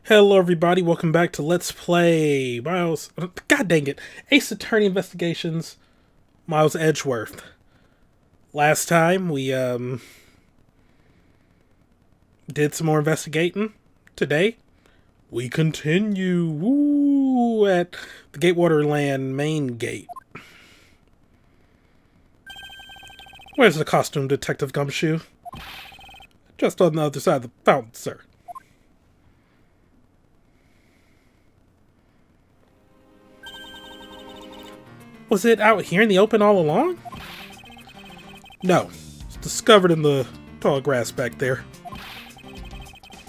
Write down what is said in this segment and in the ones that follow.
Hello everybody, welcome back to Let's Play Miles, god dang it, Ace Attorney Investigations, Miles Edgeworth. Last time we did some more investigating. Today we continue at the Gatewaterland main gate. Where's the costume, Detective Gumshoe? Just on the other side of the fountain, sir. Was it out here in the open all along? No. It's discovered in the tall grass back there.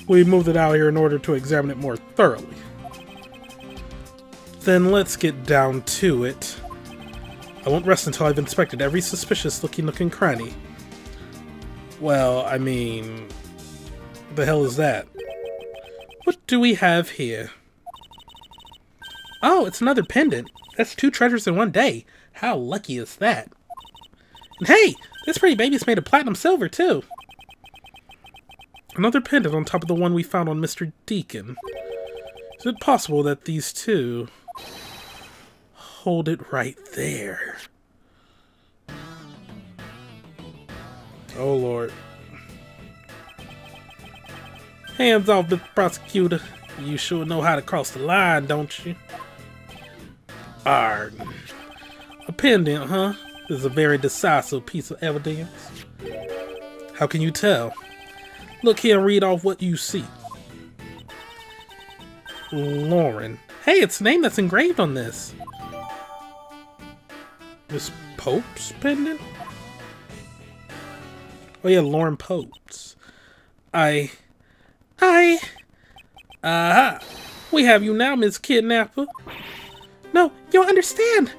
We moved it out here in order to examine it more thoroughly. Then let's get down to it. I won't rest until I've inspected every suspicious looking nook and cranny. Well, I mean... the hell is that? What do we have here? Oh, it's another pendant. That's 2 treasures in one day. How lucky is that? And hey, this pretty baby's made of platinum silver, too. Another pendant on top of the one we found on Mr. Deacon. Is it possible that these two hold it right there? Oh, Lord. Hands off, the prosecutor. You sure know how to cross the line, don't you? Arg. A pendant, huh? This is a very decisive piece of evidence. How can you tell? Look here and read off what you see. Lauren. Hey, it's the name that's engraved on this. Miss Pope's pendant? Oh yeah, Lauren Pope's. Aha! We have you now, Miss Kidnapper. No, you don't understand.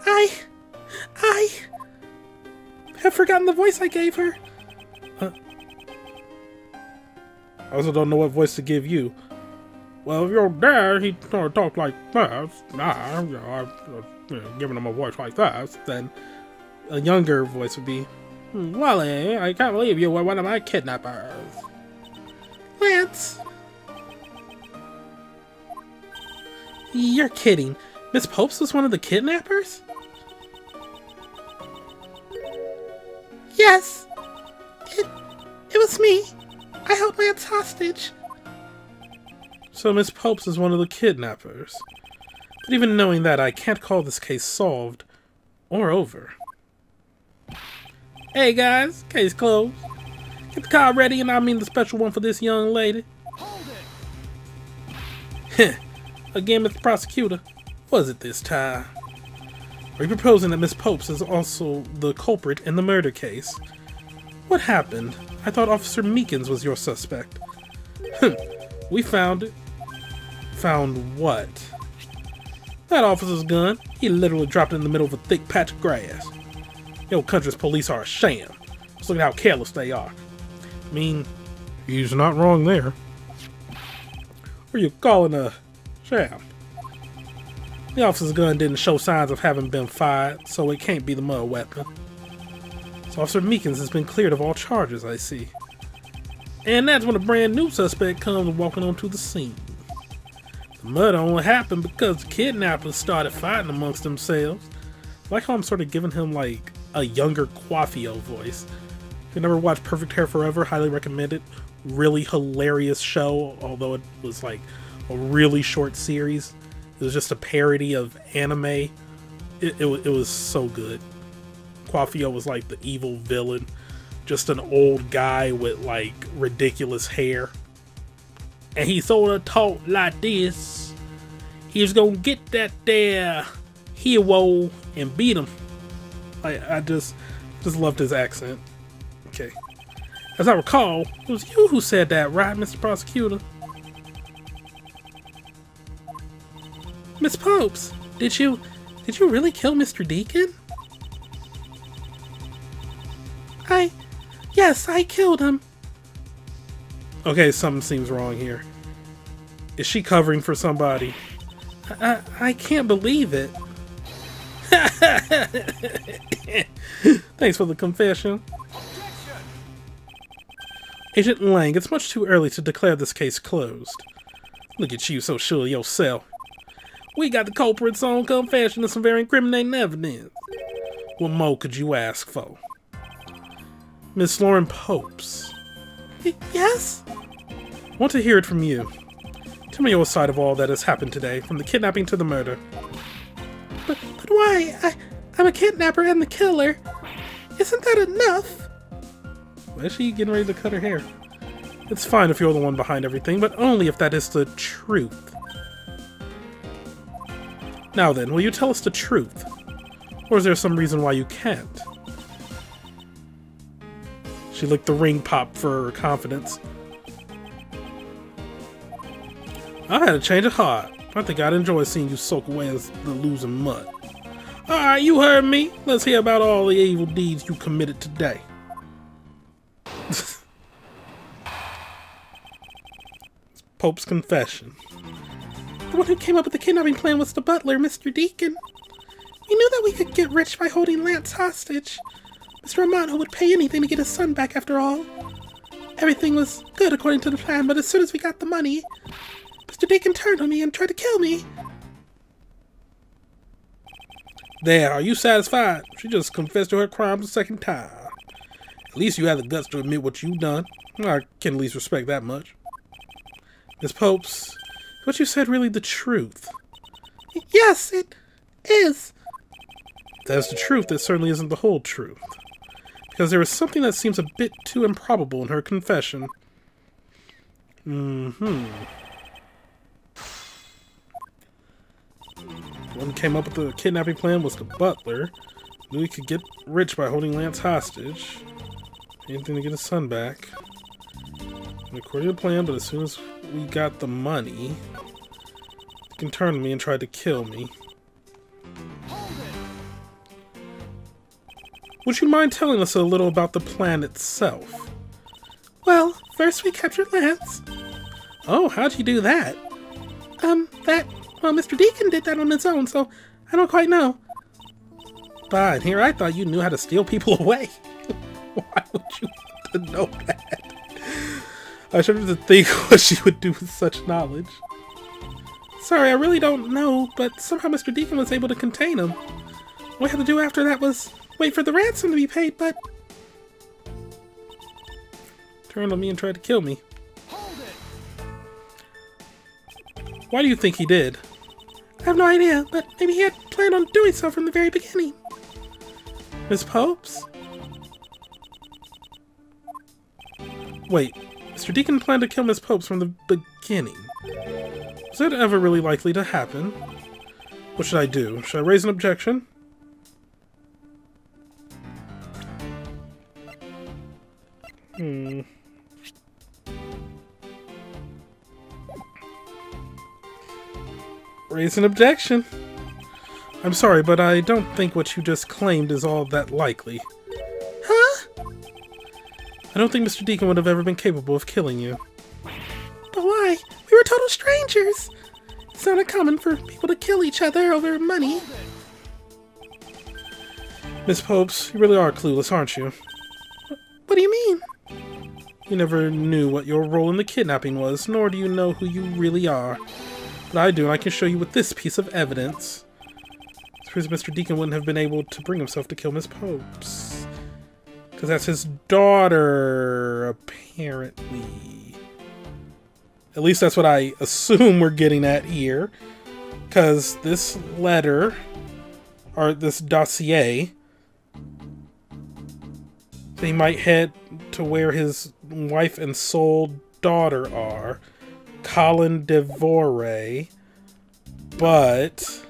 I have forgotten the voice I gave her. I also don't know what voice to give you. Well, if your dad, he talked like this, giving him a voice like this, then a younger voice would be, Wally, I can't believe you were one of my kidnappers. Lance. You're kidding. Miss Popes was one of the kidnappers? Yes! It was me. I held Lance hostage. So Miss Popes is one of the kidnappers. But even knowing that, I can't call this case solved or over. Hey guys, case closed. Get the car ready, and I mean the special one for this young lady. Hold it! Again, Mr. Prosecutor. Was it this time? Are you proposing that Miss Popes is also the culprit in the murder case? What happened? I thought Officer Meekins was your suspect. We found it. Found what? That officer's gun. He literally dropped it in the middle of a thick patch of grass. Your country's police are a sham. Just look at how careless they are. I mean, he's not wrong there. What are you calling a sham? The officer's gun didn't show signs of having been fired, so it can't be the murder weapon. So Officer Meekins has been cleared of all charges, I see. And that's when a brand new suspect comes walking onto the scene. The murder only happened because the kidnappers started fighting amongst themselves. I like how I'm sort of giving him like a younger Quaffio voice. If you never watched Perfect Hair Forever, highly recommend it. Really hilarious show, although it was like a really short series. It was just a parody of anime. It was so good. Quaffio was like the evil villain. Just an old guy with like ridiculous hair. And he sort of talked like this. He was gonna get that there hero and beat him. I just loved his accent. Okay. As I recall, it was you who said that, right, Mr. Prosecutor? Miss Popes, did you really kill Mr. Deacon? Yes, I killed him. Okay, something seems wrong here. Is she covering for somebody? I can't believe it. Thanks for the confession. Agent Lang, it's much too early to declare this case closed. Look at you, so sure of yourself. We got the culprit's own confession and some very incriminating evidence. What more could you ask for? Miss Lauren Popes. Yes? I want to hear it from you. Tell me your side of all that has happened today, from the kidnapping to the murder. But why? I'm a kidnapper and the killer. Isn't that enough? Why is she getting ready to cut her hair? It's fine if you're the one behind everything, but only if that is the truth. Now then, will you tell us the truth? Or is there some reason why you can't? She licked the ring pop for her confidence. I had a change of heart. I think I'd enjoy seeing you soak away as the losing mud. Alright, you heard me. Let's hear about all the evil deeds you committed today. Pope's confession. The one who came up with the kidnapping plan was the butler, Mr. Deacon. We knew that we could get rich by holding Lance hostage. Mr. Romano would pay anything to get his son back after all. Everything was good according to the plan, but as soon as we got the money, Mr. Deacon turned on me and tried to kill me. There, are you satisfied? She just confessed to her crime the second time. At least you have the guts to admit what you've done. I can at least respect that much. Miss Popes, is what you said really the truth? Yes, it is. If that's the truth, it certainly isn't the whole truth. Because there is something that seems a bit too improbable in her confession. One who came up with the kidnapping plan was the butler. Knew he could get rich by holding Lance hostage. Anything to get his son back. And according to the plan, but as soon as we got the money, he can turn on me and tried to kill me. Would you mind telling us a little about the plan itself? Well, first we captured Lance. Oh, how'd you do that? Well, Mr. Deacon did that on his own, so I don't quite know. Fine, here I thought you knew how to steal people away. Why would you want to know that? I shudder to think what she would do with such knowledge. Sorry, I really don't know, but somehow Mr. Deacon was able to contain him. All we had to do after that was wait for the ransom to be paid, but... Turned on me and tried to kill me. Why do you think he did? I have no idea, but maybe he had planned on doing so from the very beginning. Miss Popes? Wait, Mr. Deacon planned to kill Miss Popes from the beginning. Was that ever really likely to happen? What should I do? Should I raise an objection? Raise an objection. I'm sorry, but I don't think what you just claimed is all that likely. Huh? I don't think Mr. Deacon would have ever been capable of killing you. But why? We were total strangers. It's not uncommon for people to kill each other over money. Miss Popes, you really are clueless, aren't you? What do you mean? You never knew what your role in the kidnapping was, nor do you know who you really are. But I do, and I can show you with this piece of evidence. It's because Mr. Deacon wouldn't have been able to bring himself to kill Miss Popes. Because that's his daughter, apparently. At least that's what I assume we're getting at here. Because this letter, or this dossier, he might head to where his wife and sole daughter are. Colin DeVore, but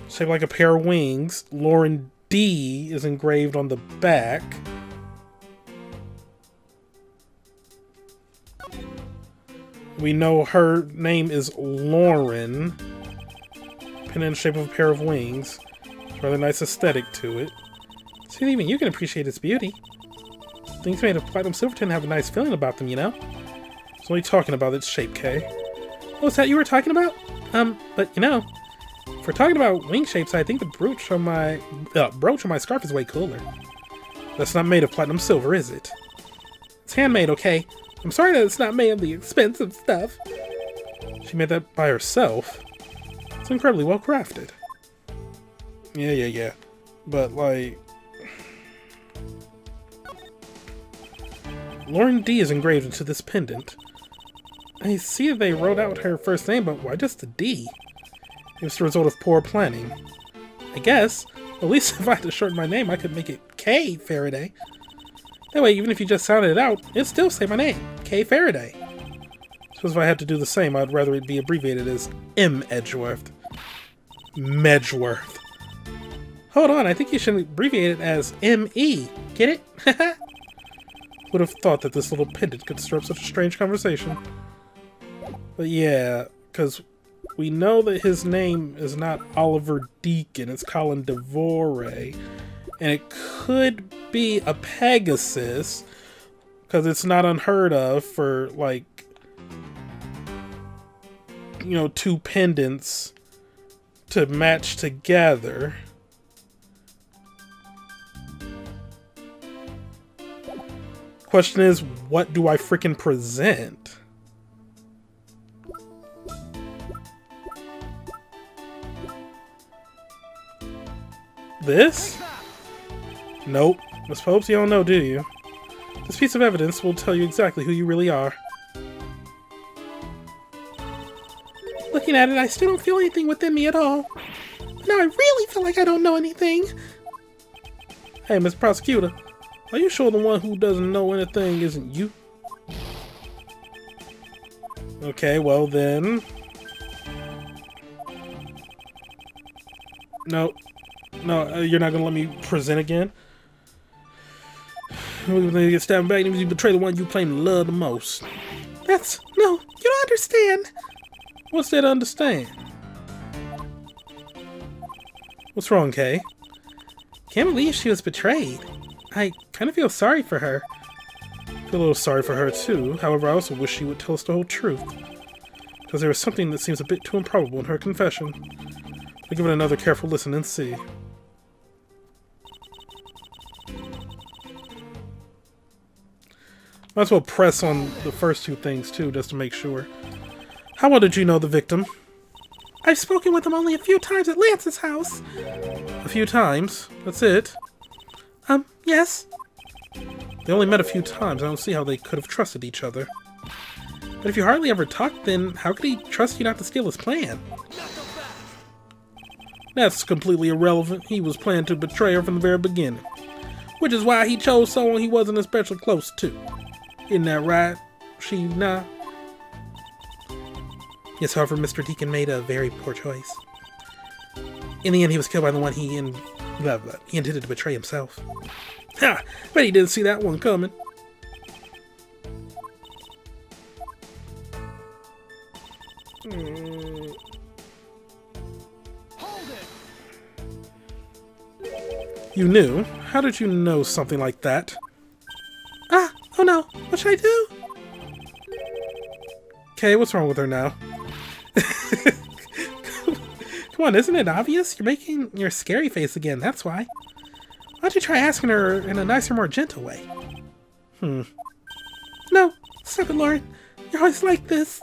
shaped like a pair of wings. Lauren D is engraved on the back. We know her name is Lauren. Pin in the shape of a pair of wings. Rather nice aesthetic to it. See, even you can appreciate its beauty. Things made of platinum silver tend to have a nice feeling about them, you know? It's only talking about its shape, Kay. Oh, is that you were talking about? But you know, if we're talking about wing shapes, I think the brooch on my scarf is way cooler. That's not made of platinum silver, is it? It's handmade, okay? I'm sorry that it's not made of the expensive stuff. She made that by herself. It's incredibly well crafted. Yeah. But, like... Lauren D is engraved into this pendant. I see they wrote out her first name, but why just a D? It's the result of poor planning. I guess. At least if I had to shorten my name, I could make it K Faraday. That way, even if you just sounded it out, it'd still say my name, K Faraday. So if I had to do the same, I'd rather it be abbreviated as M Edgeworth. Medgeworth. Hold on, I think you should abbreviate it as M-E. Get it? Would have thought that this little pendant could stir up such a strange conversation. But yeah, because we know that his name is not Oliver Deacon, it's Colin Devore. And it could be a Pegasus, because it's not unheard of for, like, you know, two pendants to match together. Question is, what do I frickin' present? This? Nope. Miss Popes, you don't know, do you? This piece of evidence will tell you exactly who you really are. Looking at it, I still don't feel anything within me at all. But now I really feel like I don't know anything. Hey, Miss Prosecutor, are you sure the one who doesn't know anything isn't you? Okay, well then... No, you're not gonna let me present again? When you get stabbed back, you betray the one you claim to love the most. No, you don't understand. What's there to understand? What's wrong, Kay? Can't believe she was betrayed. I kind of feel sorry for her. I feel a little sorry for her too. However, I also wish she would tell us the whole truth. Because there is something that seems a bit too improbable in her confession. I'll give it another careful listen and see. Might as well press on the first two things too, just to make sure. How well did you know the victim? I've spoken with him only a few times at Lance's house. A few times? That's it? Yes. They only met a few times. I don't see how they could have trusted each other. But if you hardly ever talked, then how could he trust you not to steal his plan? That's completely irrelevant. He was planning to betray her from the very beginning. Which is why he chose someone he wasn't especially close to. Isn't that right, Shi-Long? Yes, however, Mr. Deacon made a very poor choice. In the end, he was killed by the one he intended to betray himself. Ha! Bet he didn't see that one coming. Hold it. You knew? How did you know something like that? Oh no, what should I do? Okay, what's wrong with her now? Come on, isn't it obvious? You're making your scary face again, that's why. Why don't you try asking her in a nicer, more gentle way? No, stop it, Lauren. You're always like this.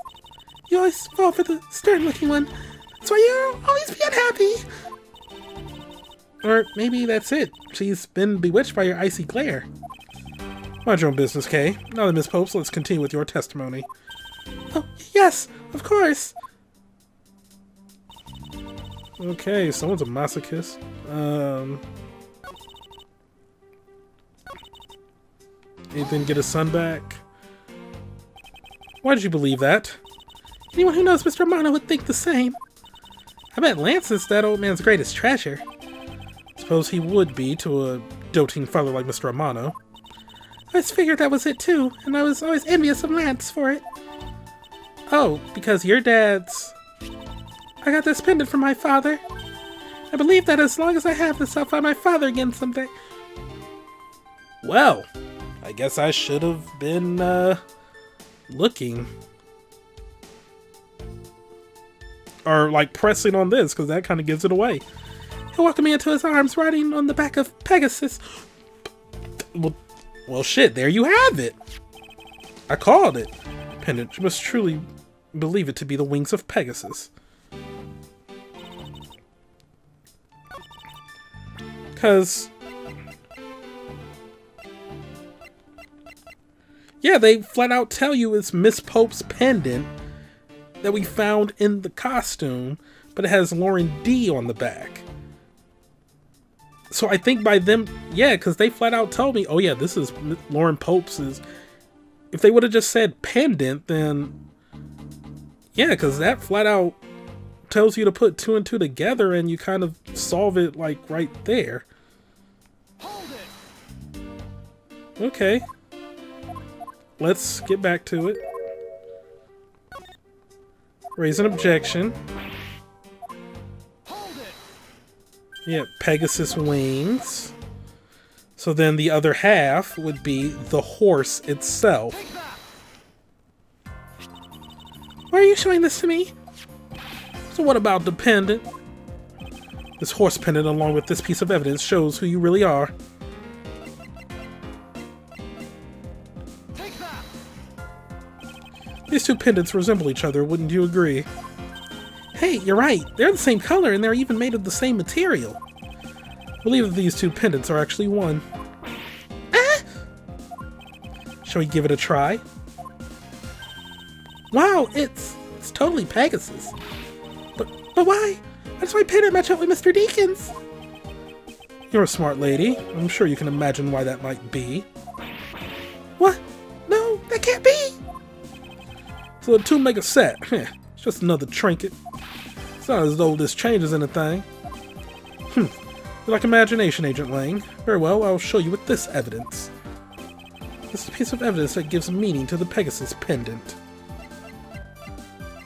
You always fall for the stern-looking one. That's why you'll always be unhappy. Or maybe that's it. She's been bewitched by your icy glare. Mind your own business, Kay. Now then, Miss Popes, let's continue with your testimony. Oh, yes, of course. Okay, someone's a masochist. He didn't get his son back. Why did you believe that? Anyone who knows Mr. Amano would think the same. I bet Lance is that old man's greatest treasure. Suppose he would be to a doting father like Mr. Amano. I just figured that was it too, and I was always envious of Lance for it. Oh, because your dad's... I got this pendant from my father. I believe that as long as I have this, I'll find my father again someday. Well, I guess I should have been, looking. Or, like, pressing on this, because that kind of gives it away. He welcomed me into his arms, riding on the back of Pegasus. Well, shit, there you have it. I called it. Pendant, you must truly believe it to be the wings of Pegasus. Because... yeah, they flat out tell you it's Miss Pope's pendant that we found in the costume, but it has Lauren D on the back. So I think by them, yeah, because they flat out told me, oh yeah, this is Lauren Pope's. If they would have just said pendant, then yeah, because that flat out tells you to put 2 and 2 together and you kind of solve it like right there. Hold it. Okay. Let's get back to it. Raise an objection. Hold it. Yeah, Pegasus wings. So then the other half would be the horse itself. Take that. Why are you showing this to me? So what about the pendant? This horse pendant along with this piece of evidence shows who you really are. Take that. These two pendants resemble each other, wouldn't you agree? Hey, you're right. They're the same color and they're even made of the same material. I believe that these two pendants are actually one. Ah! Shall we give it a try? Wow, it's totally Pegasus. But why? How does my pendant match up with Mr. Deacon's? You're a smart lady. I'm sure you can imagine why that might be. What? No, that can't be! So the two make a set. It's just another trinket. It's not as though this changes anything. You like imagination, Agent Lang? Very well, I'll show you with this evidence. This is a piece of evidence that gives meaning to the Pegasus pendant.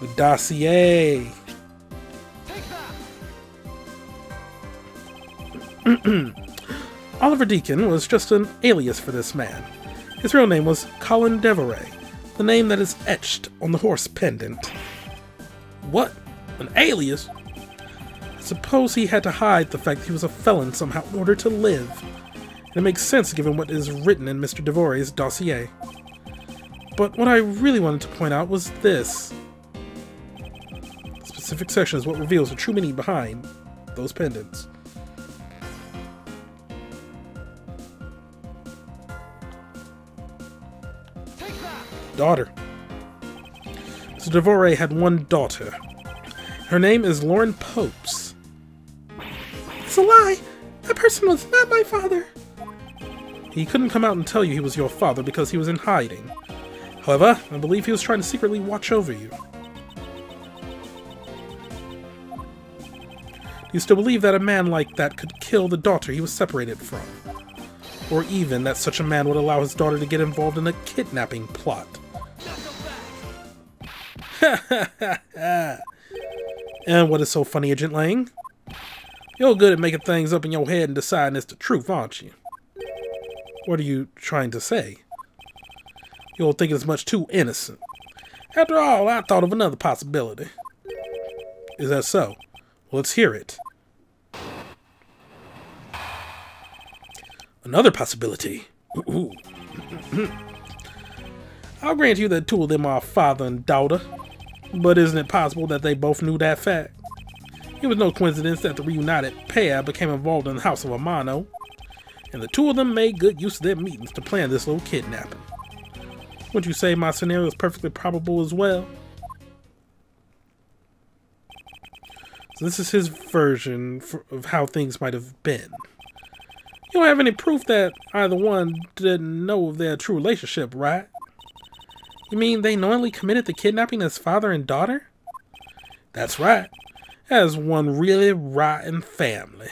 The dossier. Oliver Deacon was just an alias for this man. His real name was Colin Devoray, the name that is etched on the horse pendant. What? An alias? I suppose he had to hide the fact that he was a felon somehow in order to live. And it makes sense given what is written in Mr. Devoray's dossier. But what I really wanted to point out was this. The specific section is what reveals the true meaning behind those pendants. Daughter. Mr. Devoray had one daughter. Her name is Lauren Popes. It's a lie! That person was not my father! He couldn't come out and tell you he was your father because he was in hiding. However, I believe he was trying to secretly watch over you. Do you still believe that a man like that could kill the daughter he was separated from? Or even that such a man would allow his daughter to get involved in a kidnapping plot? And what is so funny, Agent Lang? You're good at making things up in your head and deciding it's the truth, aren't you? What are you trying to say? You don't think it's much too innocent. After all, I thought of another possibility. Is that so? Well, let's hear it. Another possibility. Ooh. I'll grant you that two of them are father and daughter. But isn't it possible that they both knew that fact? It was no coincidence that the reunited pair became involved in the House of Amano, and the two of them made good use of their meetings to plan this little kidnapping. Wouldn't you say my scenario is perfectly probable as well? So this is his version of how things might have been. You don't have any proof that either one didn't know of their true relationship, right? You mean they knowingly committed the kidnapping as father and daughter? That's right. As one really rotten family.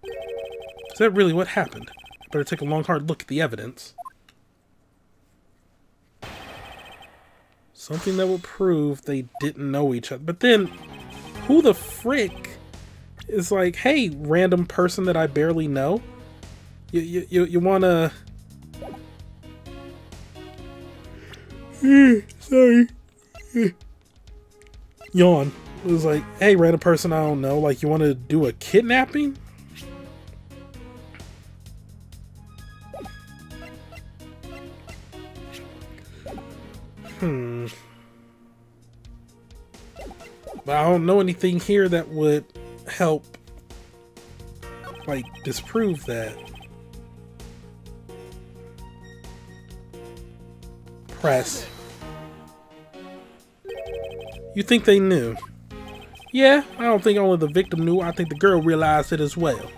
Is that really what happened? I better take a long hard look at the evidence. Something that would prove they didn't know each other. But then, who the frick is like, hey, random person that I barely know? You wanna... Sorry. Yawn. It was like, hey, random person I don't know, like, you want to do a kidnapping? But I don't know anything here that would help, like, disprove that. Press. You think they knew? Yeah, I don't think only the victim knew. I think the girl realized it as well.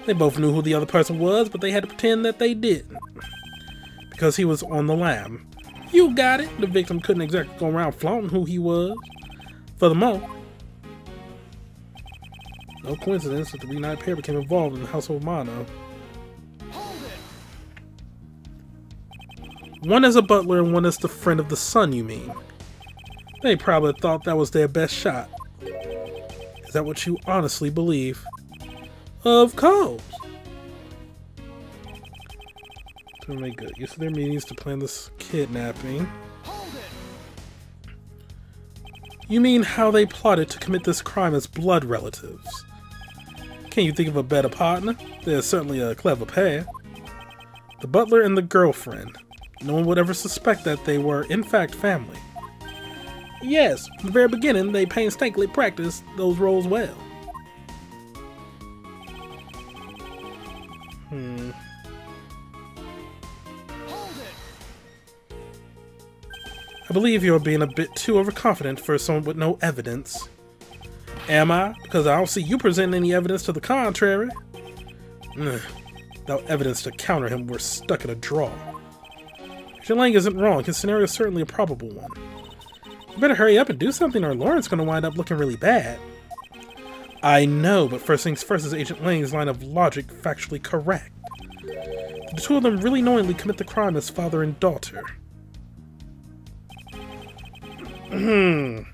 They both knew who the other person was, but they had to pretend that they didn't. Because he was on the lam. You got it. The victim couldn't exactly go around flaunting who he was. Furthermore, no coincidence that the reunited pair became involved in the household mono. One is a butler and one is the friend of the son, you mean? They probably thought that was their best shot. Is that what you honestly believe? Of course. To make good use of their meetings to plan this kidnapping. You mean how they plotted to commit this crime as blood relatives? Can you think of a better partner? They're certainly a clever pair. The butler and the girlfriend. No one would ever suspect that they were, in fact, family. Yes, from the very beginning, they painstakingly practiced those roles well. I believe you're being a bit too overconfident for someone with no evidence. Am I? Because I don't see you presenting any evidence to the contrary. Without evidence to counter him, we're stuck in a draw. Shi-Long isn't wrong. His scenario is certainly a probable one. You better hurry up and do something or Lauren's going to wind up looking really bad. I know, but first things first, is Agent Lang's line of logic factually correct? Did the two of them really knowingly commit the crime as father and daughter? I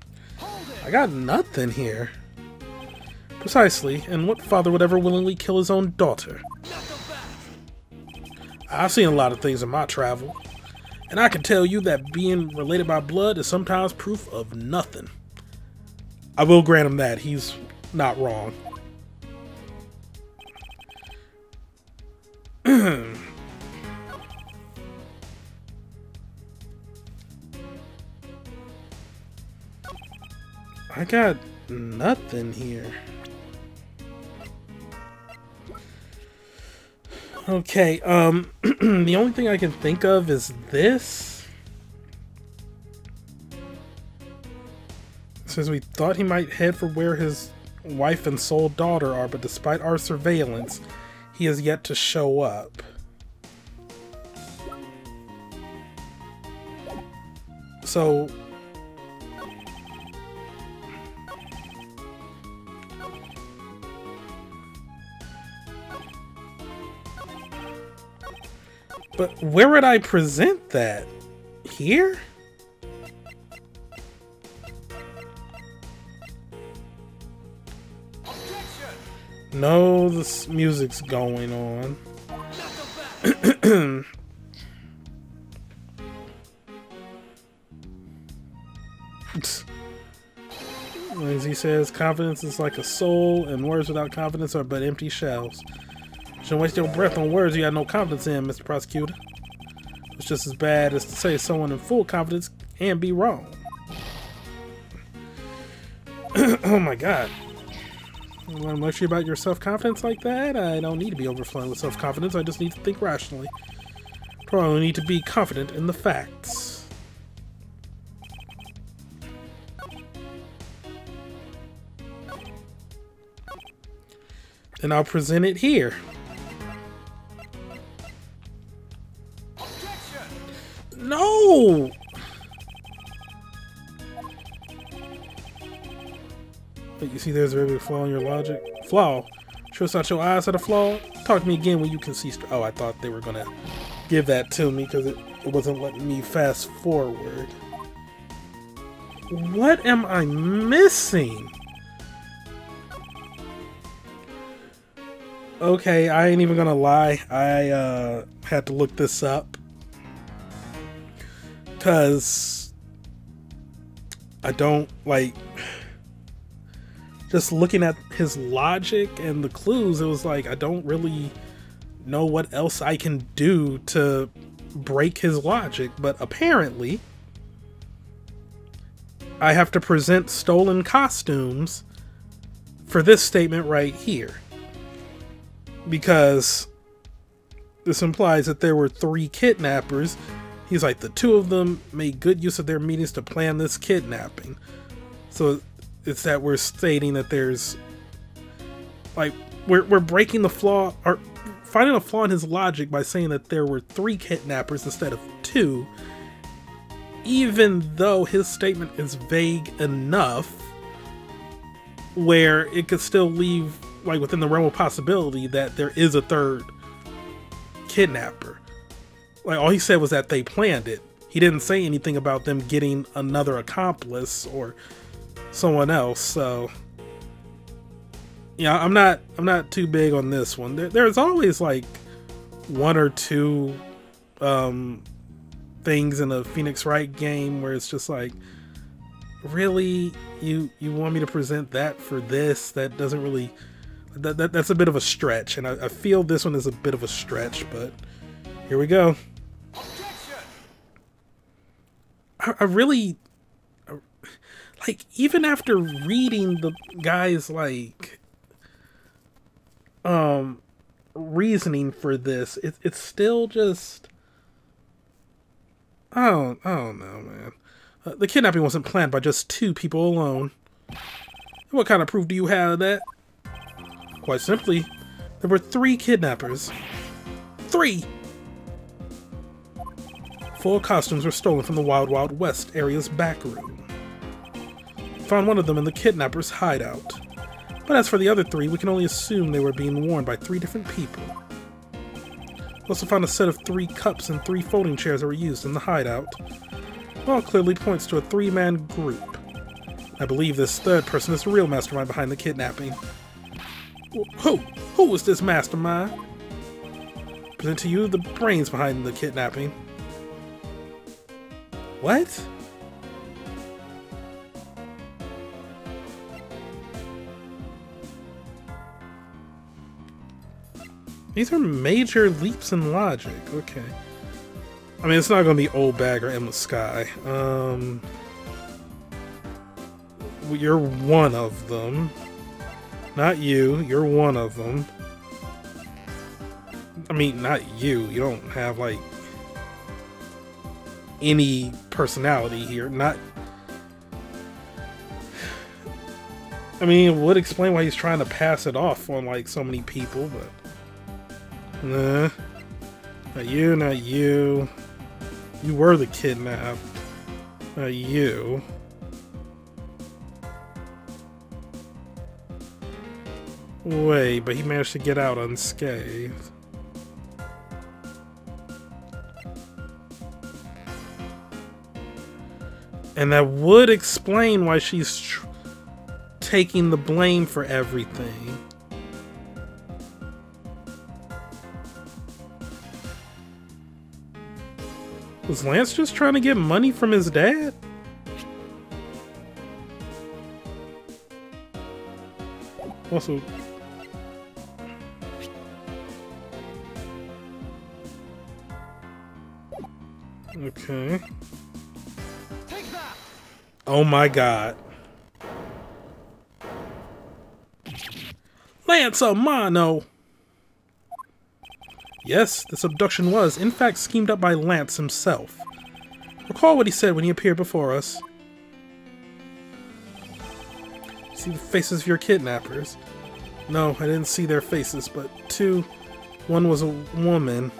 got nothing here. Precisely, and what father would ever willingly kill his own daughter? I've seen a lot of things in my travel, and I can tell you that being related by blood is sometimes proof of nothing. I will grant him that. He's not wrong. I got nothing here. Okay, the only thing I can think of is this. It says we thought he might head for where his wife and sole daughter are, but despite our surveillance, he has yet to show up. So but where would I present that? Here? No, this music's going on. As he says, confidence is like a soul, and words without confidence are but empty shells. Shouldn't waste your breath on words you got no confidence in, Mr. Prosecutor. It's just as bad as to say someone in full confidence and be wrong. Oh my god. You want to lecture about your self-confidence like that? I don't need to be overflowing with self-confidence, I just need to think rationally. Probably need to be confident in the facts. Then I'll present it here. No! But you see there's a very big flaw in your logic. Flaw? Sure it's not your eyes that are flawed? Talk to me again when you can see oh, I thought they were gonna give that to me because it wasn't letting me fast forward. What am I missing? Okay, I ain't even gonna lie. I had to look this up. Because I don't, like, just looking at his logic and the clues, it was like, I don't really know what else I can do to break his logic. But apparently, I have to present stolen costumes for this statement right here. Because this implies that there were 3 kidnappers. He's like, the 2 of them made good use of their meetings to plan this kidnapping. So it's that we're stating that there's, like, we're breaking the flaw, or finding a flaw in his logic by saying that there were 3 kidnappers instead of 2, even though his statement is vague enough where it could still leave, like, within the realm of possibility that there is a 3rd kidnapper. Like, all he said was that they planned it. He didn't say anything about them getting another accomplice or someone else. So yeah, I'm not too big on this one. There's always like 1 or 2 things in a Phoenix Wright game where it's just like, really, you want me to present that for this? That doesn't really, that's a bit of a stretch, and I feel this one is a bit of a stretch, but here we go. I really, like, even after reading the guy's like reasoning for this, it's still just, I don't know, man. The kidnapping wasn't planned by just 2 people alone. What kind of proof do you have of that? Quite simply, there were 3 kidnappers. 3! Full costumes were stolen from the Wild Wild West area's back room. Found one of them in the kidnapper's hideout. But as for the other 3, we can only assume they were being worn by 3 different people. We also found a set of 3 cups and 3 folding chairs that were used in the hideout. It all clearly points to a 3-man group. I believe this 3rd person is the real mastermind behind the kidnapping. Who was this mastermind? Present to you the brains behind the kidnapping. What? These are major leaps in logic. Okay. I mean, it's not going to be Old Bag or Endless Sky. You're one of them. Not you. You're one of them. I mean, not you. You don't have, like, any personality here. Not... I mean, it would explain why he's trying to pass it off on, like, so many people, but... Nah. Not you, not you. You were the kidnapped. Not you. Wait, but he managed to get out unscathed. And that would explain why she's taking the blame for everything. Was Lance just trying to get money from his dad? Also... Okay. Take that. Oh my god. Lance Amano! Yes, this abduction was, in fact, schemed up by Lance himself. Recall what he said when he appeared before us. See the faces of your kidnappers? No, I didn't see their faces, but 2. One was a woman.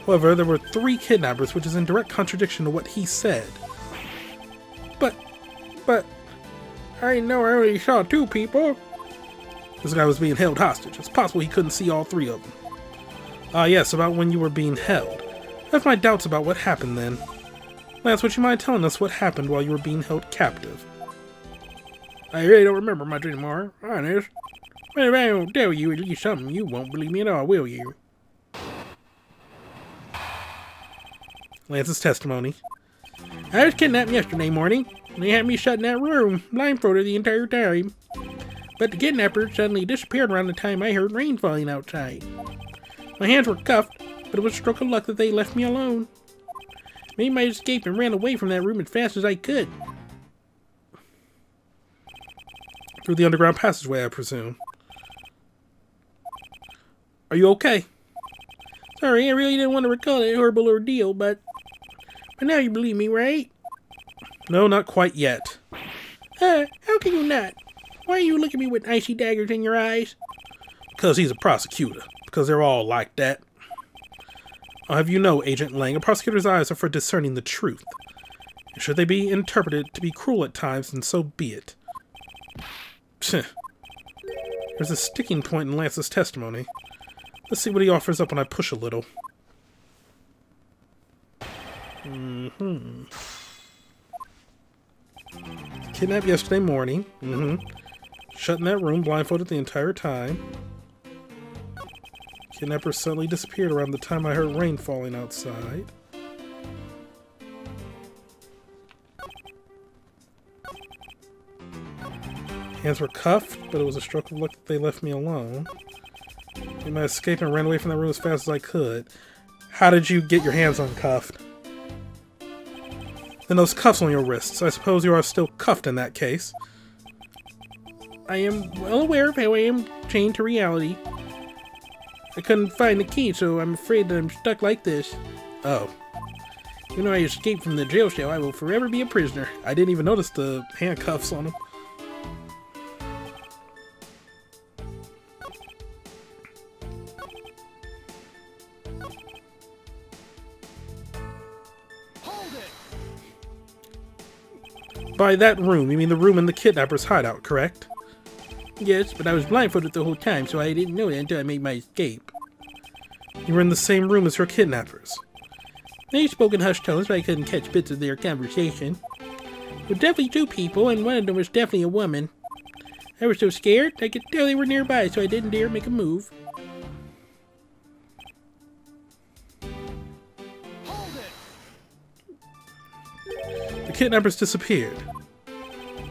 However, there were 3 kidnappers, which is in direct contradiction to what he said. But... I know I only saw 2 people. This guy was being held hostage. It's possible he couldn't see all 3 of them. Yes, about when you were being held. I have my doubts about what happened then. Lance, would you mind telling us what happened while you were being held captive? I really don't remember much anymore, honest. But if I don't tell you at least something, you won't believe me at all, will you? Lance's testimony. I was kidnapped yesterday morning, and they had me shut in that room, blindfolded the entire time. But the kidnapper suddenly disappeared around the time I heard rain falling outside. My hands were cuffed, but it was a stroke of luck that they left me alone. Made my escape and ran away from that room as fast as I could. Through the underground passageway, I presume. Are you okay? Sorry, I really didn't want to recall that horrible ordeal, but now you believe me, right? No, not quite yet. How can you not? Why are you looking at me with icy daggers in your eyes? Because he's a prosecutor. Because they're all like that. I'll have you know, Agent Lang, a prosecutor's eyes are for discerning the truth. And should they be interpreted to be cruel at times, then so be it. There's a sticking point in Lance's testimony. Let's see what he offers up when I push a little. Kidnapped yesterday morning. Shut in that room, blindfolded the entire time. Kidnapper suddenly disappeared around the time I heard rain falling outside. Hands were cuffed, but it was a stroke of luck that they left me alone. Made my escape and ran away from that room as fast as I could. How did you get your hands uncuffed? Then those cuffs on your wrists. I suppose you are still cuffed in that case. I am well aware of how I am chained to reality. I couldn't find the key, so I'm afraid that I'm stuck like this. Oh. Even though I escaped from the jail cell, I will forever be a prisoner. I didn't even notice the handcuffs on him. By that room, you mean the room in the kidnapper's hideout, correct? Yes, but I was blindfolded the whole time, so I didn't know that until I made my escape. You were in the same room as your kidnappers. They spoke in hushed tones, but I couldn't catch bits of their conversation. There were definitely two people, and one of them was definitely a woman. I was so scared, I could tell they were nearby, so I didn't dare make a move. The kidnappers disappeared.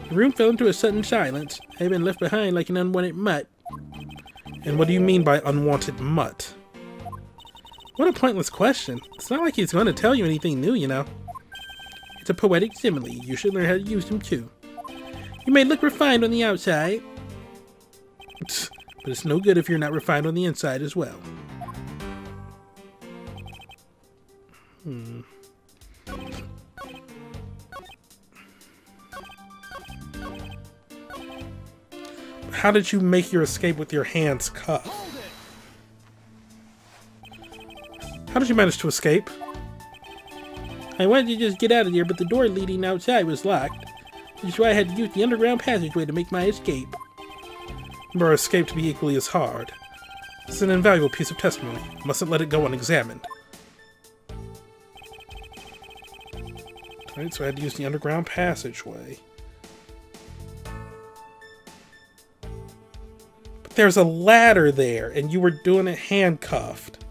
The room fell into a sudden silence. I had been left behind like an unwanted mutt. And what do you mean by unwanted mutt? What a pointless question. It's not like he's going to tell you anything new, you know. It's a poetic simile. You should learn how to use them too. You may look refined on the outside, but it's no good if you're not refined on the inside as well. How did you make your escape with your hands cuffed? How did you manage to escape? I wanted to just get out of here, but the door leading outside was locked. Which is why I had to use the underground passageway to make my escape. Remember, our escape to be equally as hard. This is an invaluable piece of testimony. Mustn't let it go unexamined. Alright, so I had to use the underground passageway. But there's a ladder there, and you were doing it handcuffed.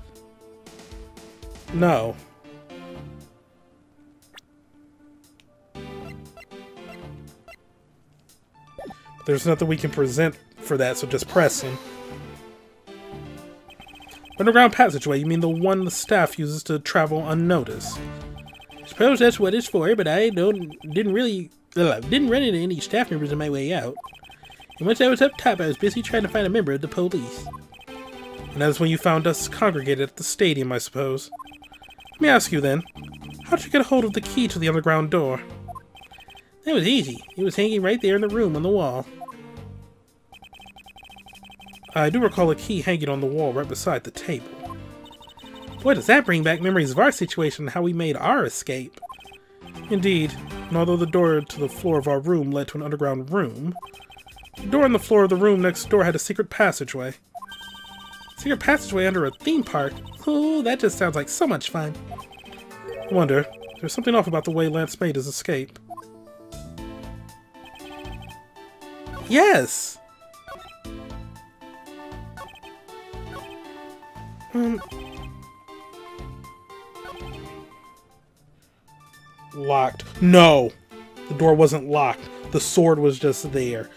No. There's nothing we can present for that, so just press him. Underground passageway, you mean the one the staff uses to travel unnoticed? I suppose that's what it's for, but I didn't run into any staff members on my way out. And once I was up top, I was busy trying to find a member of the police. And that is when you found us congregated at the stadium, I suppose. Let me ask you then, how did you get a hold of the key to the underground door? That was easy. It was hanging right there in the room on the wall. I do recall a key hanging on the wall right beside the table. Boy, does that bring back memories of our situation and how we made our escape. Indeed, and although the door to the floor of our room led to an underground room, the door on the floor of the room next door had a secret passageway. Secret passageway under a theme park? Oh, that just sounds like so much fun. I wonder, there's something off about the way Lance made his escape. Yes! Locked. No! The door wasn't locked. The sword was just there.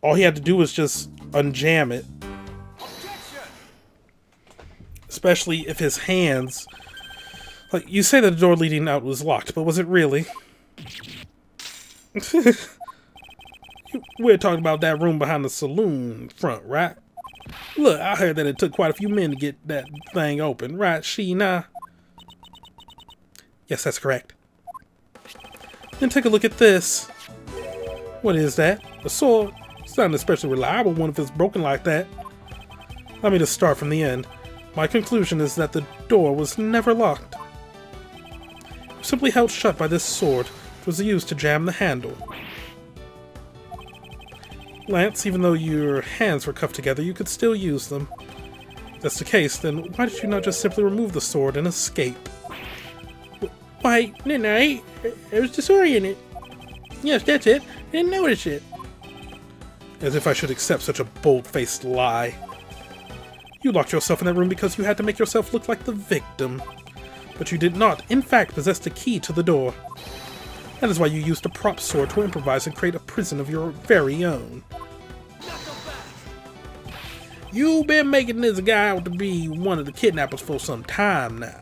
All he had to do was just unjam it. Especially if his hands Like, you say that the door leading out was locked, but was it really? We're talking about that room behind the saloon front, right? Look, I heard that it took quite a few men to get that thing open, right, Shi-Long? Yes, that's correct. Then take a look at this. What is that? A sword? It's not an especially reliable one if it's broken like that. Let me just start from the end. My conclusion is that the door was never locked. It was simply held shut by this sword, which was used to jam the handle. Lance, even though your hands were cuffed together, you could still use them. If that's the case, then why did you not just simply remove the sword and escape? Why, didn't I? I was disoriented. Yes, that's it. I didn't notice it. As if I should accept such a bold-faced lie. You locked yourself in that room because you had to make yourself look like the victim. But you did not, in fact, possess the key to the door. That is why you used a prop sword to improvise and create a prison of your very own. You've been making this guy out to be one of the kidnappers for some time now.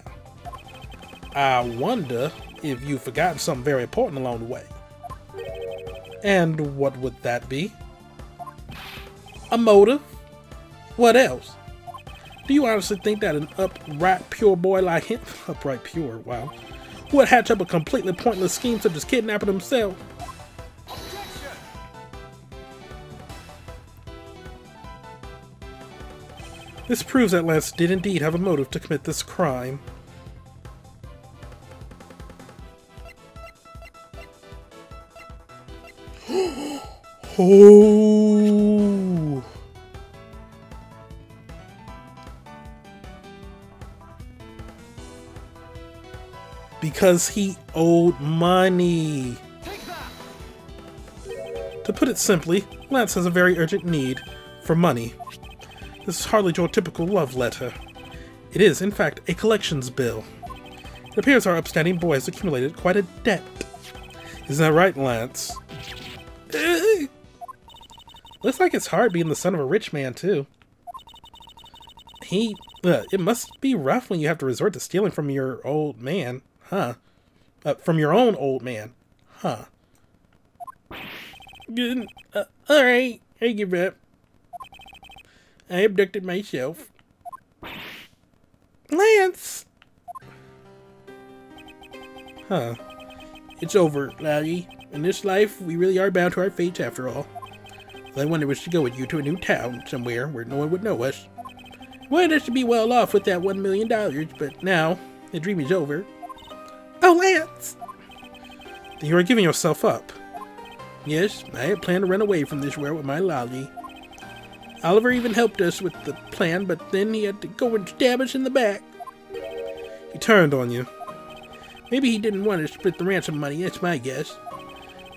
I wonder if you've forgotten something very important along the way. And what would that be? A motive? What else? Do you honestly think that an upright, pure boy like him, upright, pure, wow, would hatch up a completely pointless scheme such as kidnapping himself? This proves that Lance did indeed have a motive to commit this crime. Oh! Because he owed money. To put it simply, Lance has a very urgent need for money. This is hardly your typical love letter. It is, in fact, a collections bill. It appears our upstanding boy has accumulated quite a debt. Isn't that right, Lance? Looks like it's hard being the son of a rich man, too. It must be rough when you have to resort to stealing from your old man, huh? From your own old man, huh? Alright, I give up. I abducted myself. Lance! Huh. It's over, laddie. In this life, we really are bound to our fates after all. I wonder wish to go with you to a new town somewhere where no one would know us. I wanted us to be well off with that $1 million, but now the dream is over. Oh, Lance! You are giving yourself up. Yes, I had planned to run away from this world with my lolly. Oliver even helped us with the plan, but then he had to go and stab us in the back. He turned on you. Maybe he didn't want to split the ransom money, that's my guess.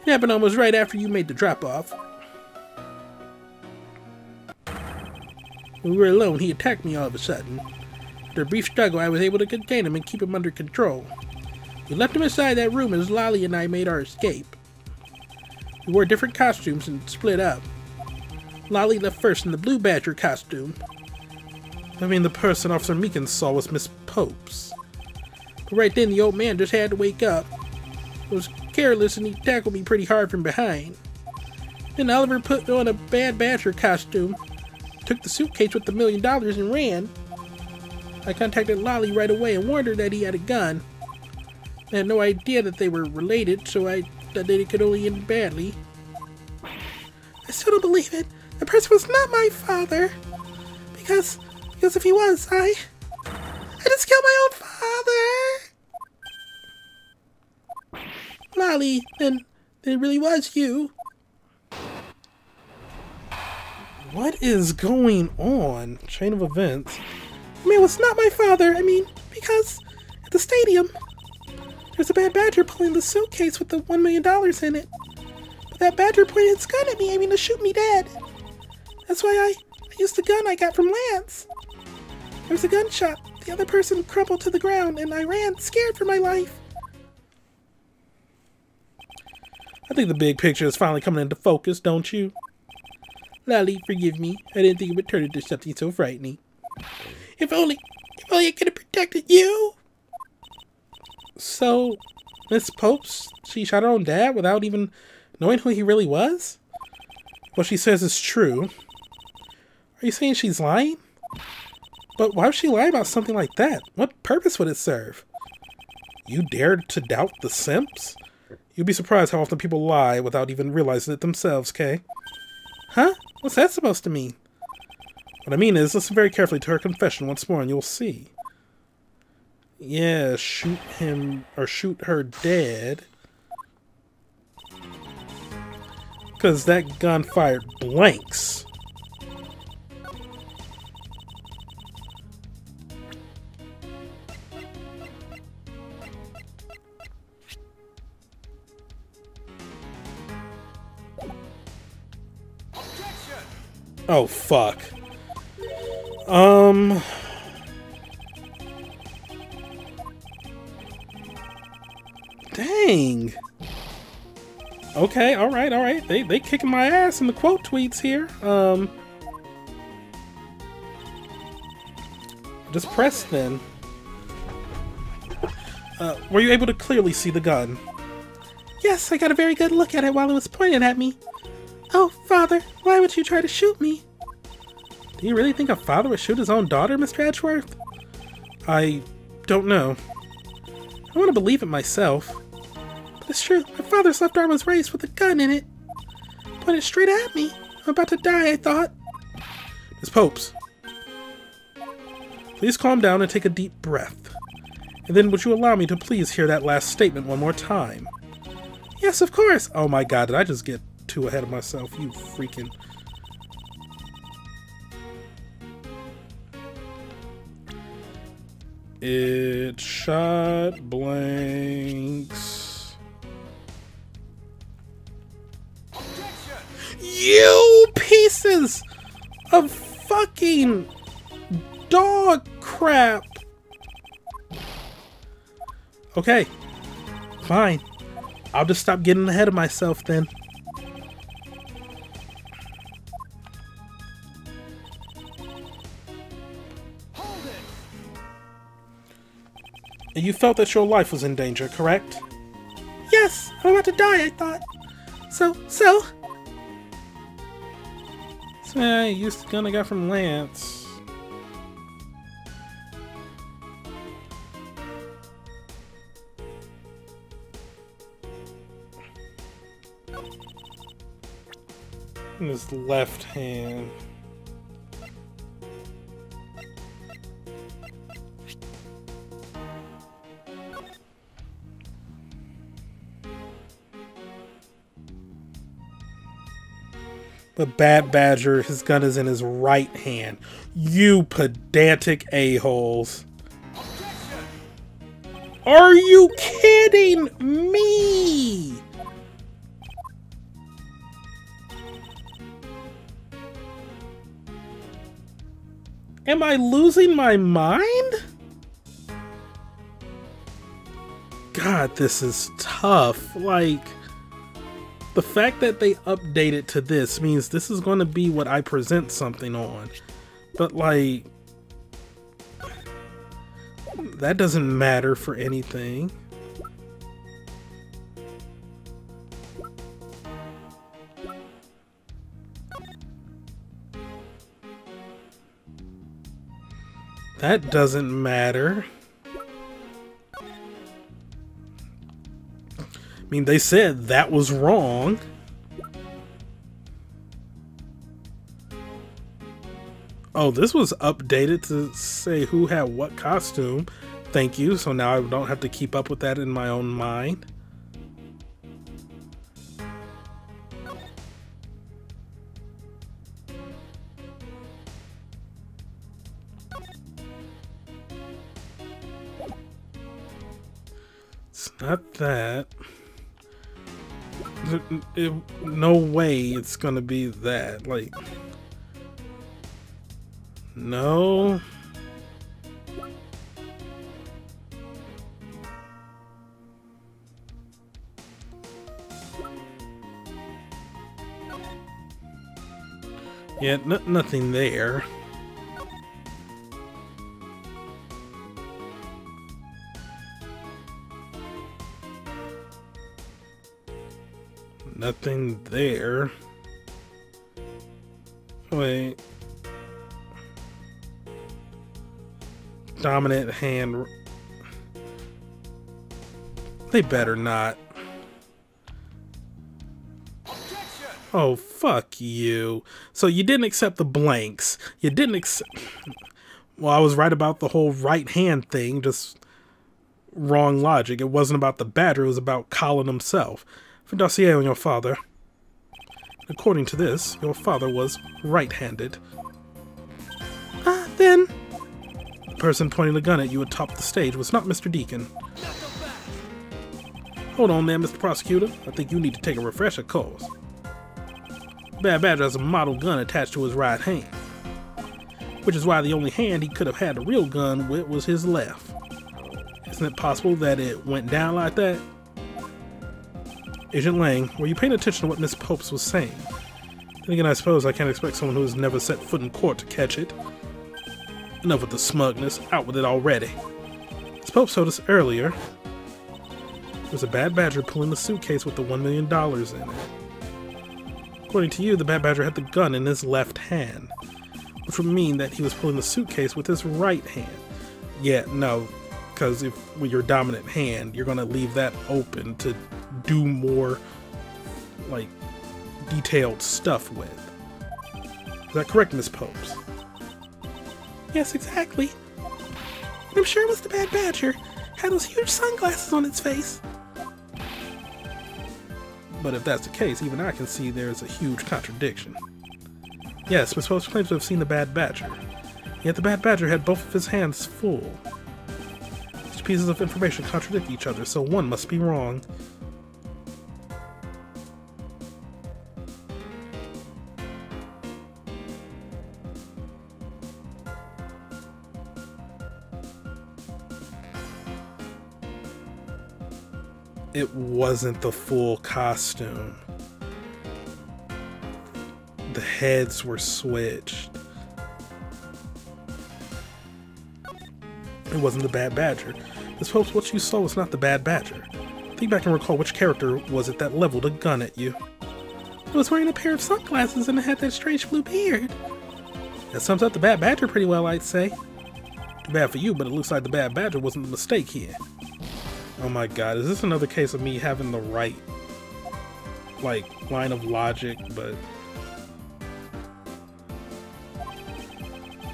It happened almost right after you made the drop-off. When we were alone, he attacked me all of a sudden. After a brief struggle, I was able to contain him and keep him under control. We left him inside that room as Lolly and I made our escape. We wore different costumes and split up. Lolly left first in the Blue Badger costume. I mean, the person Officer Meekins saw was Miss Popes. But right then, the old man just had to wake up. I was careless and he tackled me pretty hard from behind. Then Oliver put on a Bad Badger costume, took the suitcase with the $1 million and ran. I contacted Lolly right away and warned her that he had a gun. I had no idea that they were related, so I thought that it could only end badly. I still don't believe it. The person was not my father. Because if he was, I just killed my own father. Lolly, then it really was you. What is going on? Chain of events. I mean, it was not my father. I mean, because at the stadium, there's a bad badger pulling the suitcase with the $1 million in it. But that badger pointed his gun at me, aiming to shoot me dead. That's why I used the gun I got from Lance. There was a gunshot. The other person crumpled to the ground, and I ran, scared for my life. I think the big picture is finally coming into focus, don't you? Lolly, forgive me. I didn't think it would turn into something so frightening. If only I could have protected you. So, Miss Popes, she shot her own dad without even knowing who he really was? What she says is true. Are you saying she's lying? But why would she lie about something like that? What purpose would it serve? You dared to doubt the simps? You'd be surprised how often people lie without even realizing it themselves, Kay. Huh? What's that supposed to mean? What I mean is, listen very carefully to her confession once more and you'll see. Yeah, shoot him, or shoot her dead. Because that gun fired blanks. Oh, fuck. Dang. Okay, alright. They kicking my ass in the quote tweets here. Just press then. Were you able to clearly see the gun? Yes, I got a very good look at it while it was pointed at me. Oh, Father, why would you try to shoot me? Do you really think a father would shoot his own daughter, Mr. Edgeworth? I don't know. I want to believe it myself. But it's true, my father's left arm was raised with a gun in it. Pointed straight at me. I'm about to die, I thought. Miss Popes, please calm down and take a deep breath. And then would you allow me to please hear that last statement one more time? Yes, of course. Oh my god, did I just get too ahead of myself? You freaking... It shot blanks. You pieces of fucking dog crap. Okay, fine. I'll just stop getting ahead of myself then. You felt that your life was in danger, correct? Yes, I'm about to die, I thought. So? Yeah, you used the gun I got from Lance. In his left hand. But Bad Badger, his gun is in his right hand. You pedantic a-holes. Are you kidding me? Am I losing my mind? God, this is tough. Like... The fact that they updated to this means this is going to be what I present something on. But, like, that doesn't matter for anything. That doesn't matter. I mean, they said that was wrong. Oh, this was updated to say who had what costume. Thank you. So now I don't have to keep up with that in my own mind. It's not that. No way it's gonna be that. Like, no. Yeah, nothing there. Nothing there. Wait. Dominant hand. They better not. Oh, fuck you. So you didn't accept the blanks. You didn't accept... Well, I was right about the whole right hand thing, just wrong logic. It wasn't about the badger, it was about Colin himself. For dossier on your father. According to this, your father was right-handed. Then... The person pointing the gun at you atop the stage was not Mr. Deacon. Hold on there, Mr. Prosecutor. I think you need to take a refresher course. Bad Badger has a model gun attached to his right hand, which is why the only hand he could have had a real gun with was his left. Isn't it possible that it went down like that? Agent Lang, were you paying attention to what Miss Popes was saying? Then again, I suppose I can't expect someone who has never set foot in court to catch it. Enough with the smugness, out with it already. Miss Popes told us earlier there was a Bad Badger pulling the suitcase with the $1 million in it. According to you, the Bad Badger had the gun in his left hand, which would mean that he was pulling the suitcase with his right hand. Yeah, no, because if with your dominant hand, you're going to leave that open to do more, like, detailed stuff with. Is that correct, Miss Popes? Yes, exactly. And I'm sure it was the Bad Badger. Had those huge sunglasses on its face. But if that's the case, even I can see there's a huge contradiction. Yes, Miss Popes claims to have seen the Bad Badger. Yet the Bad Badger had both of his hands full. These pieces of information contradict each other, so one must be wrong. It wasn't the full costume. The heads were switched. It wasn't the Bad Badger. Miss Popes, what you saw was not the Bad Badger. Think back and recall which character was it that leveled a gun at you. It was wearing a pair of sunglasses and it had that strange blue beard. That sums up the Bad Badger pretty well, I'd say. Too bad for you, but it looks like the Bad Badger wasn't the mistake here. Oh my god, is this another case of me having the right, like, line of logic, but...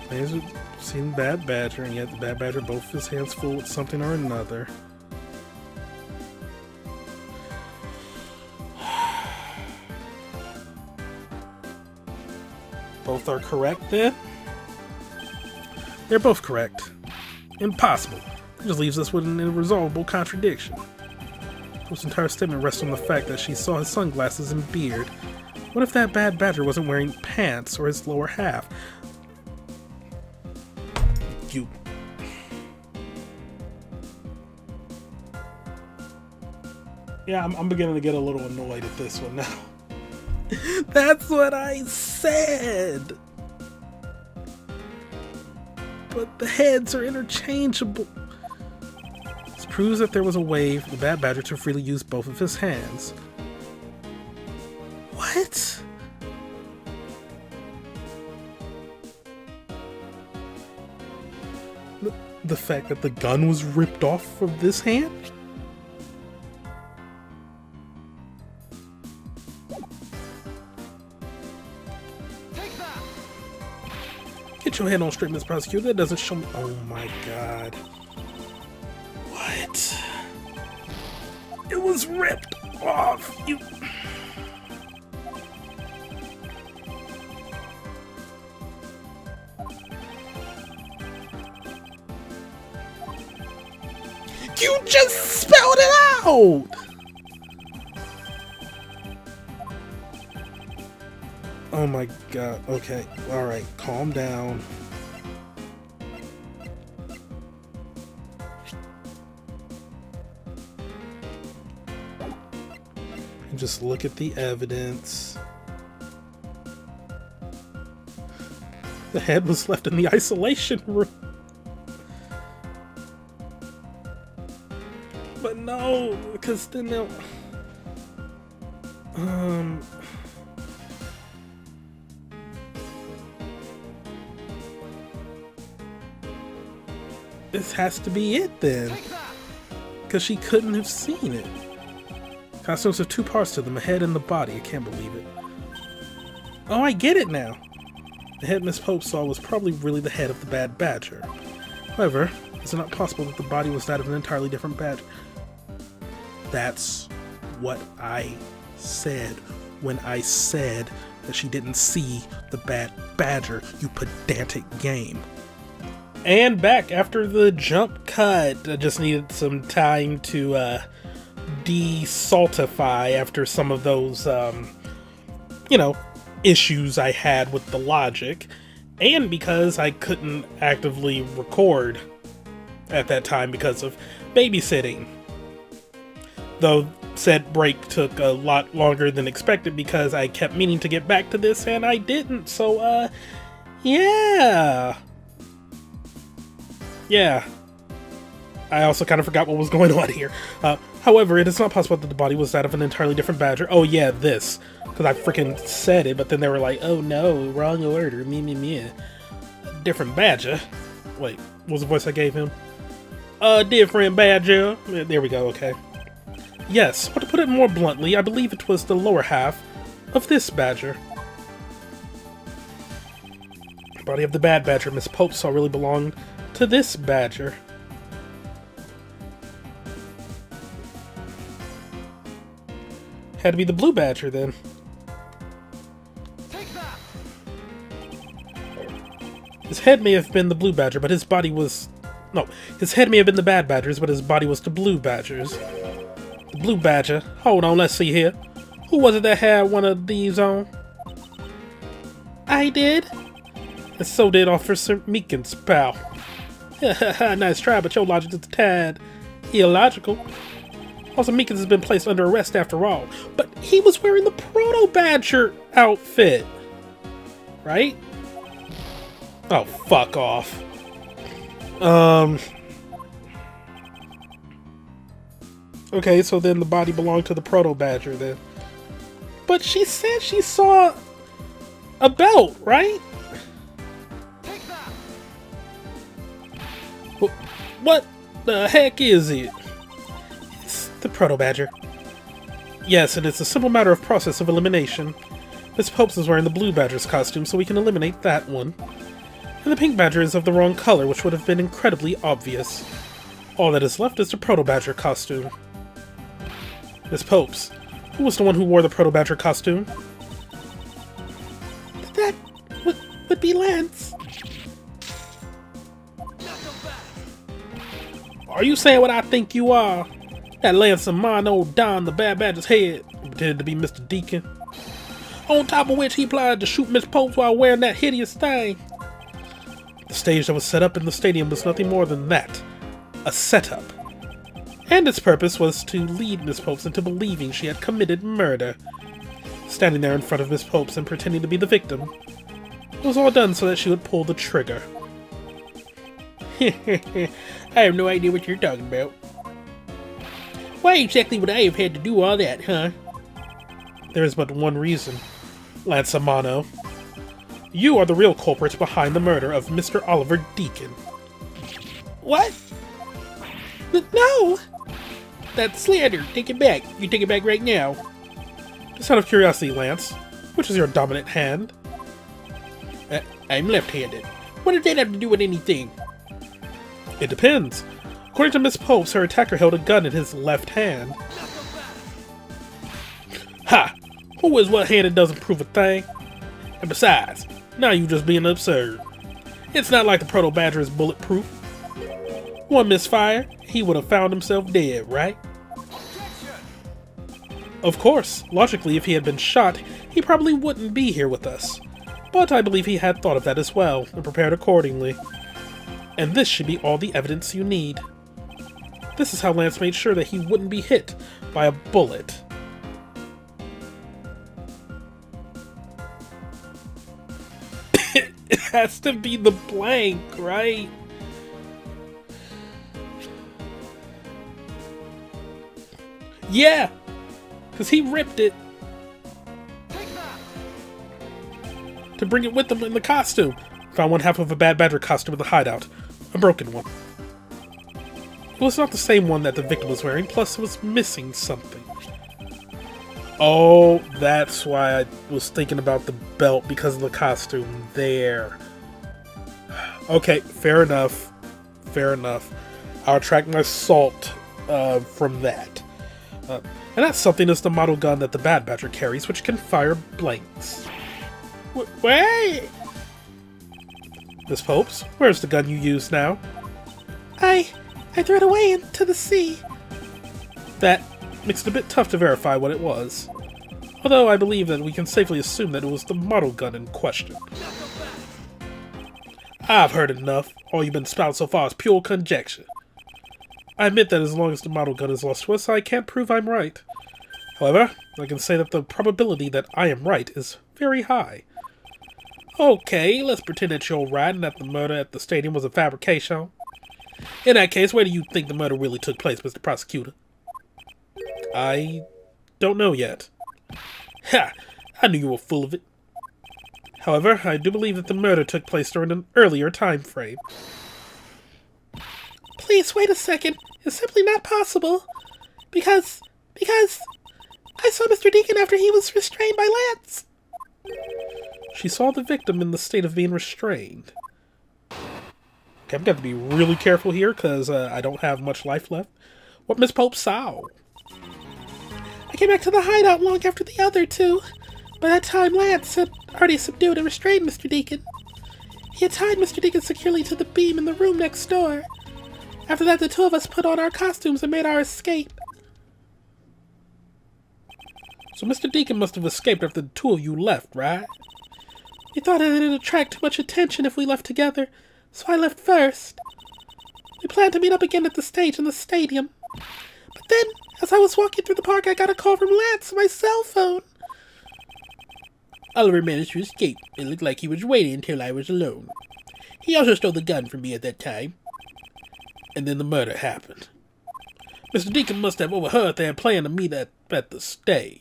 Things have seen Bad Badger, and yet the Bad Badger both his hands full with something or another. Both are correct, then? They're both correct. Impossible. It just leaves us with an irresolvable contradiction. This entire statement rests on the fact that she saw his sunglasses and beard. What if that Bad Badger wasn't wearing pants or his lower half? You... Yeah, I'm beginning to get a little annoyed at this one now. That's what I said! But the heads are interchangeable. This proves that there was a way for the Bad Badger to freely use both of his hands. What? The fact that the gun was ripped off of this hand? Get your head on straight, Miss Prosecutor. That doesn't show me. Oh my god. What? It was ripped off. You. You just spelled it out! Oh my god, okay, alright, calm down. And just look at the evidence. The head was left in the isolation room. But no, because then they'll... This has to be it then. Because she couldn't have seen it. Costumes have two parts to them, a head and the body. I can't believe it. Oh, I get it now. The head Miss Pope saw was probably really the head of the bad badger. However, is it not possible that the body was that of an entirely different badger? That's what I said when I said that she didn't see the bad badger, you pedantic game. And back after the jump cut. I just needed some time to desaltify after some of those, you know, issues I had with the logic, and because I couldn't actively record at that time because of babysitting. Though said break took a lot longer than expected because I kept meaning to get back to this and I didn't, so yeah. I also kind of forgot what was going on here. However, it is not possible that the body was that of an entirely different badger. Oh yeah, this. Because I freaking said it, but then they were like, oh no, wrong order, me. Different badger. Wait, what was the voice I gave him? A different badger. There we go, okay. Yes, but to put it more bluntly, I believe it was the lower half of this badger. The body of the bad badger Miss Pope saw really belonged to this badger. Had to be the blue badger then. Take that. His head may have been the blue badger, but his body was... No, his head may have been the bad badger's, but his body was the blue badger's. The blue badger? Hold on, let's see here. Who was it that had one of these on? I did. And so did Officer Meekins, pal. Nice try, but your logic is a tad illogical. Also, Meekins has been placed under arrest after all. But he was wearing the Proto-Badger outfit. Right? Oh, fuck off. Okay, so then the body belonged to the Proto-Badger then. But she said she saw a belt, right? Take that. What the heck is it? It's the Proto-Badger. Yes, and it's a simple matter of process of elimination. Miss Popes is wearing the blue badger's costume, so we can eliminate that one. And the pink badger is of the wrong color, which would have been incredibly obvious. All that is left is the Proto-Badger costume. Miss Popes, who was the one who wore the Proto-Badger costume? That would be Lance. Are you saying what I think you are? That Lance Mono Don the Bad Badger's head pretended to be Mr. Deacon. On top of which he planned to shoot Miss Popes while wearing that hideous thing. The stage that was set up in the stadium was nothing more than that. A setup. And its purpose was to lead Miss Popes into believing she had committed murder. Standing there in front of Miss Popes and pretending to be the victim. It was all done so that she would pull the trigger. I have no idea what you're talking about. Why exactly would I have had to do all that, huh? There is but one reason, Lance Amano. You are the real culprit behind the murder of Mr. Oliver Deacon. What? No! That's slander. Take it back. You take it back right now. Just out of curiosity, Lance, which is your dominant hand? I'm left-handed. What does that have to do with anything? It depends. According to Miss Popes, her attacker held a gun in his left hand. Ha! Who is what-handed doesn't prove a thing. And besides, now you just being absurd. It's not like the Proto-Badger is bulletproof. One misfire, he would have found himself dead, right? Of course, logically, if he had been shot, he probably wouldn't be here with us. But I believe he had thought of that as well, and prepared accordingly. And this should be all the evidence you need. This is how Lance made sure that he wouldn't be hit by a bullet. It has to be the blank, right? Yeah! Because he ripped it. to bring it with them in the costume. Found one half of a Bad Badger costume in the hideout. A broken one. It was not the same one that the victim was wearing, plus it was missing something. Oh, that's why I was thinking about the belt, because of the costume there. Okay, fair enough. Fair enough. I'll retract my salt from that. And that something is the model gun that the Bad Badger carries, which can fire blanks. Wait! Miss Popes, where's the gun you use now? I threw it away into the sea. That makes it a bit tough to verify what it was. Although I believe that we can safely assume that it was the model gun in question. I've heard enough. All you've been spouting so far is pure conjecture. I admit that as long as the model gun is lost to us, I can't prove I'm right. However, I can say that the probability that I am right is very high. Okay, let's pretend that you're right and that the murder at the stadium was a fabrication. In that case, where do you think the murder really took place, Mr. Prosecutor? I don't know yet. Ha! I knew you were full of it. However, I do believe that the murder took place during an earlier time frame. Please, wait a second. It's simply not possible. Because I saw Mr. Deacon after he was restrained by Lance. She saw the victim in the state of being restrained. Okay, I've got to be really careful here, because I don't have much life left. What Miss Pope saw? I came back to the hideout long after the other two. By that time, Lance had already subdued and restrained Mr. Deacon. He had tied Mr. Deacon securely to the beam in the room next door. After that, the two of us put on our costumes and made our escape. So Mr. Deacon must have escaped after the two of you left, right? We thought it would attract too much attention if we left together, so I left first. We planned to meet up again at the stage in the stadium. But then, as I was walking through the park, I got a call from Lance on my cell phone. Oliver managed to escape. It looked like he was waiting until I was alone. He also stole the gun from me at that time. And then the murder happened. Mr. Deacon must have overheard their plan to meet at the stage.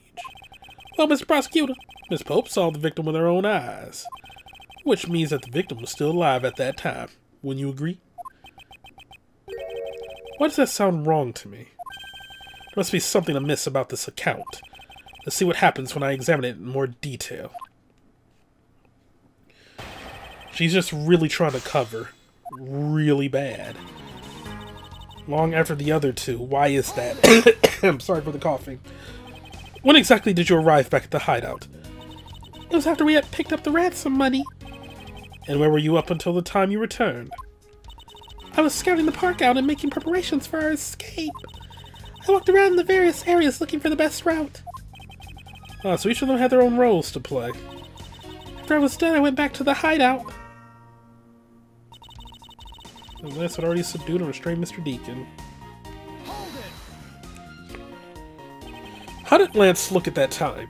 Well, Mr. Prosecutor, Miss Pope saw the victim with her own eyes. Which means that the victim was still alive at that time. Wouldn't you agree? Why does that sound wrong to me? There must be something amiss about this account. Let's see what happens when I examine it in more detail. She's just really trying to cover. Really bad. Long after the other two. Why is that? I'm sorry for the coughing. When exactly did you arrive back at the hideout? It was after we had picked up the ransom money. And where were you up until the time you returned? I was scouting the park out and making preparations for our escape. I walked around the various areas looking for the best route. Ah, so each of them had their own roles to play. After I was done, I went back to the hideout. And Lance had already subdued and restrained Mr. Deacon. Hold it! How did Lance look at that time?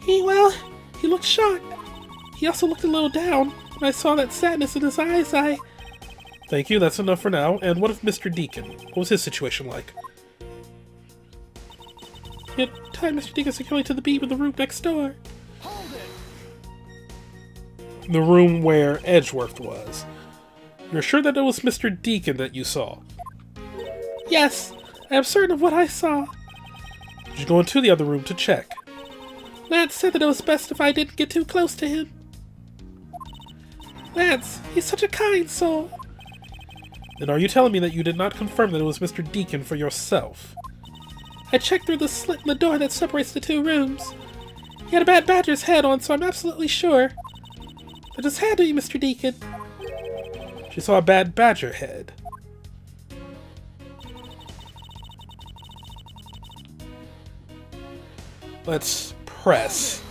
He looked shocked. He also looked a little down. When I saw that sadness in his eyes, Thank you, that's enough for now. And what of Mr. Deacon? What was his situation like? He had tied Mr. Deacon securely to the beam in the room next door. Hold it! The room where Edgeworth was. You're sure that it was Mr. Deacon that you saw? Yes, I am certain of what I saw. Did you go into the other room to check? Lance said that it was best if I didn't get too close to him. Lance, he's such a kind soul. Then are you telling me that you did not confirm that it was Mr. Deacon for yourself? I checked through the slit in the door that separates the two rooms. He had a Bad Badger's head on, so I'm absolutely sure. It just had to be Mr. Deacon. She saw a Bad Badger head. Let's press.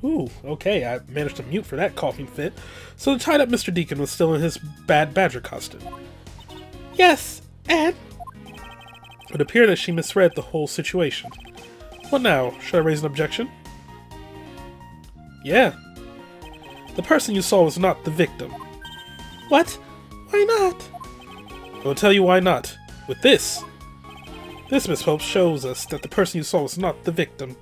Ooh, okay, I managed to mute for that coughing fit. So the tied up Mr. Deacon was still in his Bad Badger costume. Yes, and? It would appear that she misread the whole situation. What now? Should I raise an objection? Yeah. The person you saw was not the victim. What? Why not? I will tell you why not. With this. This, Miss Pope, shows us that the person you saw was not the victim.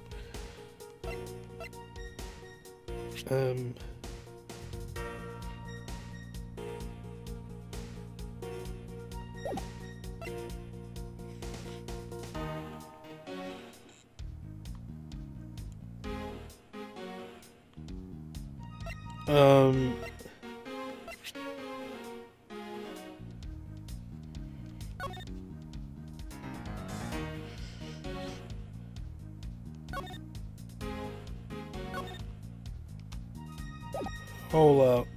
Hold up.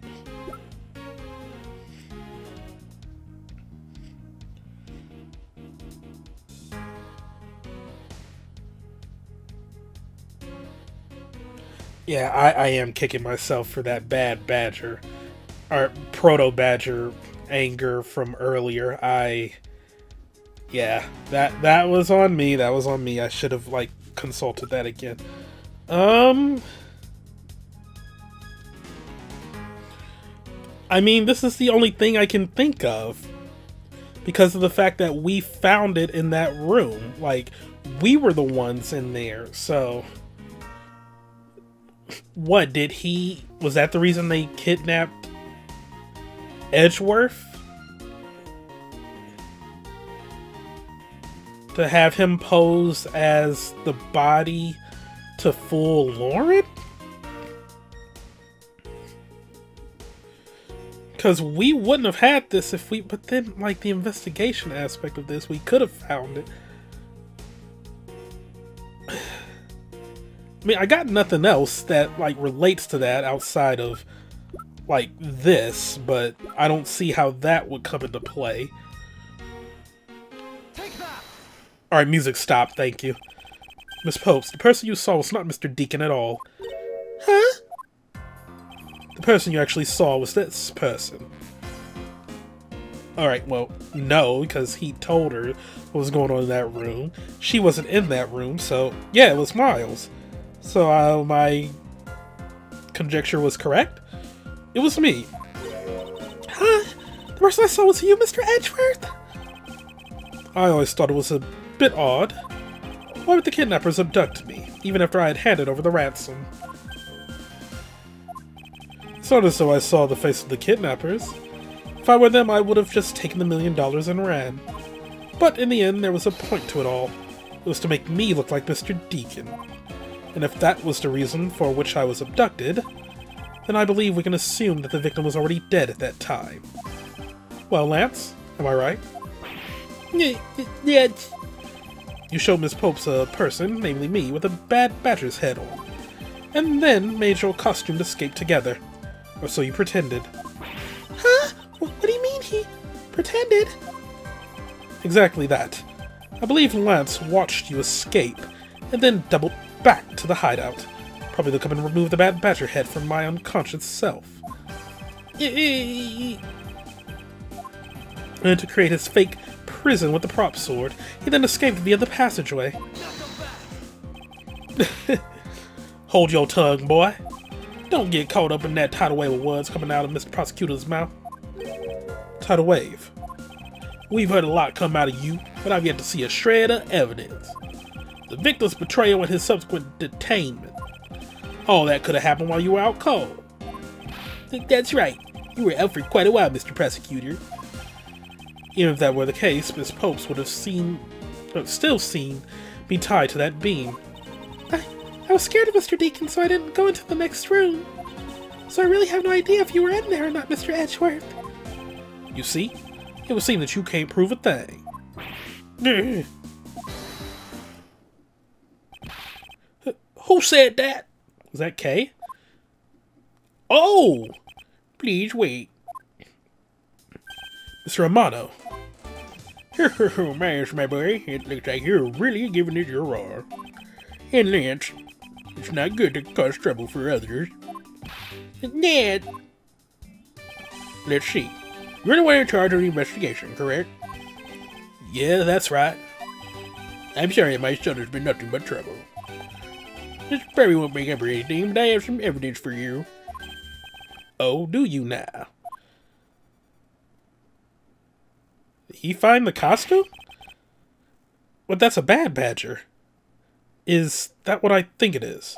Yeah, I am kicking myself for that bad badger, or proto-badger anger from earlier. Yeah, that was on me. That was on me. I should have, like, consulted that again. I mean, this is the only thing I can think of. Because of the fact that we found it in that room. Like, we were the ones in there, so... What, did he... Was that the reason they kidnapped Edgeworth? To have him pose as the body to fool Lauren? Because we wouldn't have had this if we... But then, like, the investigation aspect of this, we could have found it. I mean, I got nothing else that, like, relates to that outside of, like, this, but I don't see how that would come into play. Alright, music stop, thank you. Miss Popes, the person you saw was not Mr. Deacon at all. Huh? The person you actually saw was this person. Alright, well, no, because he told her what was going on in that room. She wasn't in that room, so, yeah, it was Miles. So, my conjecture was correct. It was me. Huh? The person I saw was you, Mr. Edgeworth? I always thought it was a bit odd. Why would the kidnappers abduct me, even after I had handed over the ransom? It's not as though I saw the face of the kidnappers. If I were them, I would have just taken the $1 million and ran. But in the end, there was a point to it all. It was to make me look like Mr. Deacon. And if that was the reason for which I was abducted, then I believe we can assume that the victim was already dead at that time. Well, Lance, am I right? Yes. You showed Miss Popes a person, namely me, with a bad badger's head on, and then made your costume to escape together. Or so you pretended. Huh? What do you mean he pretended? Exactly that. I believe Lance watched you escape, and then doubled back to the hideout. Probably to come and remove the bad badger head from my unconscious self. And to create his fake prison with the prop sword, he then escaped via the passageway. Hold your tongue, boy. Don't get caught up in that tidal wave of words coming out of Mr. Prosecutor's mouth. Tidal wave. We've heard a lot come out of you, but I've yet to see a shred of evidence. The victim's betrayal and his subsequent detainment. All that could have happened while you were out cold. That's right. You were out for quite a while, Mr. Prosecutor. Even if that were the case, Miss Popes would have still seen me tied to that beam. I was scared of Mr. Deacon, so I didn't go into the next room. So I really have no idea if you were in there or not, Mr. Edgeworth. You see? It would seem that you can't prove a thing. Who said that? Was that Kay? Oh! Please wait. Mr. Amano. Miles, my boy, it looks like you're really giving it your all. And Lance, it's not good to cause trouble for others. Ned! Let's see. You're the one in charge of the investigation, correct? Yeah, that's right. I'm sorry my son has been nothing but trouble. This probably won't make up for anything, but I have some evidence for you. Oh, do you now? Did he find the costume? But that's a bad badger. Is that what I think it is?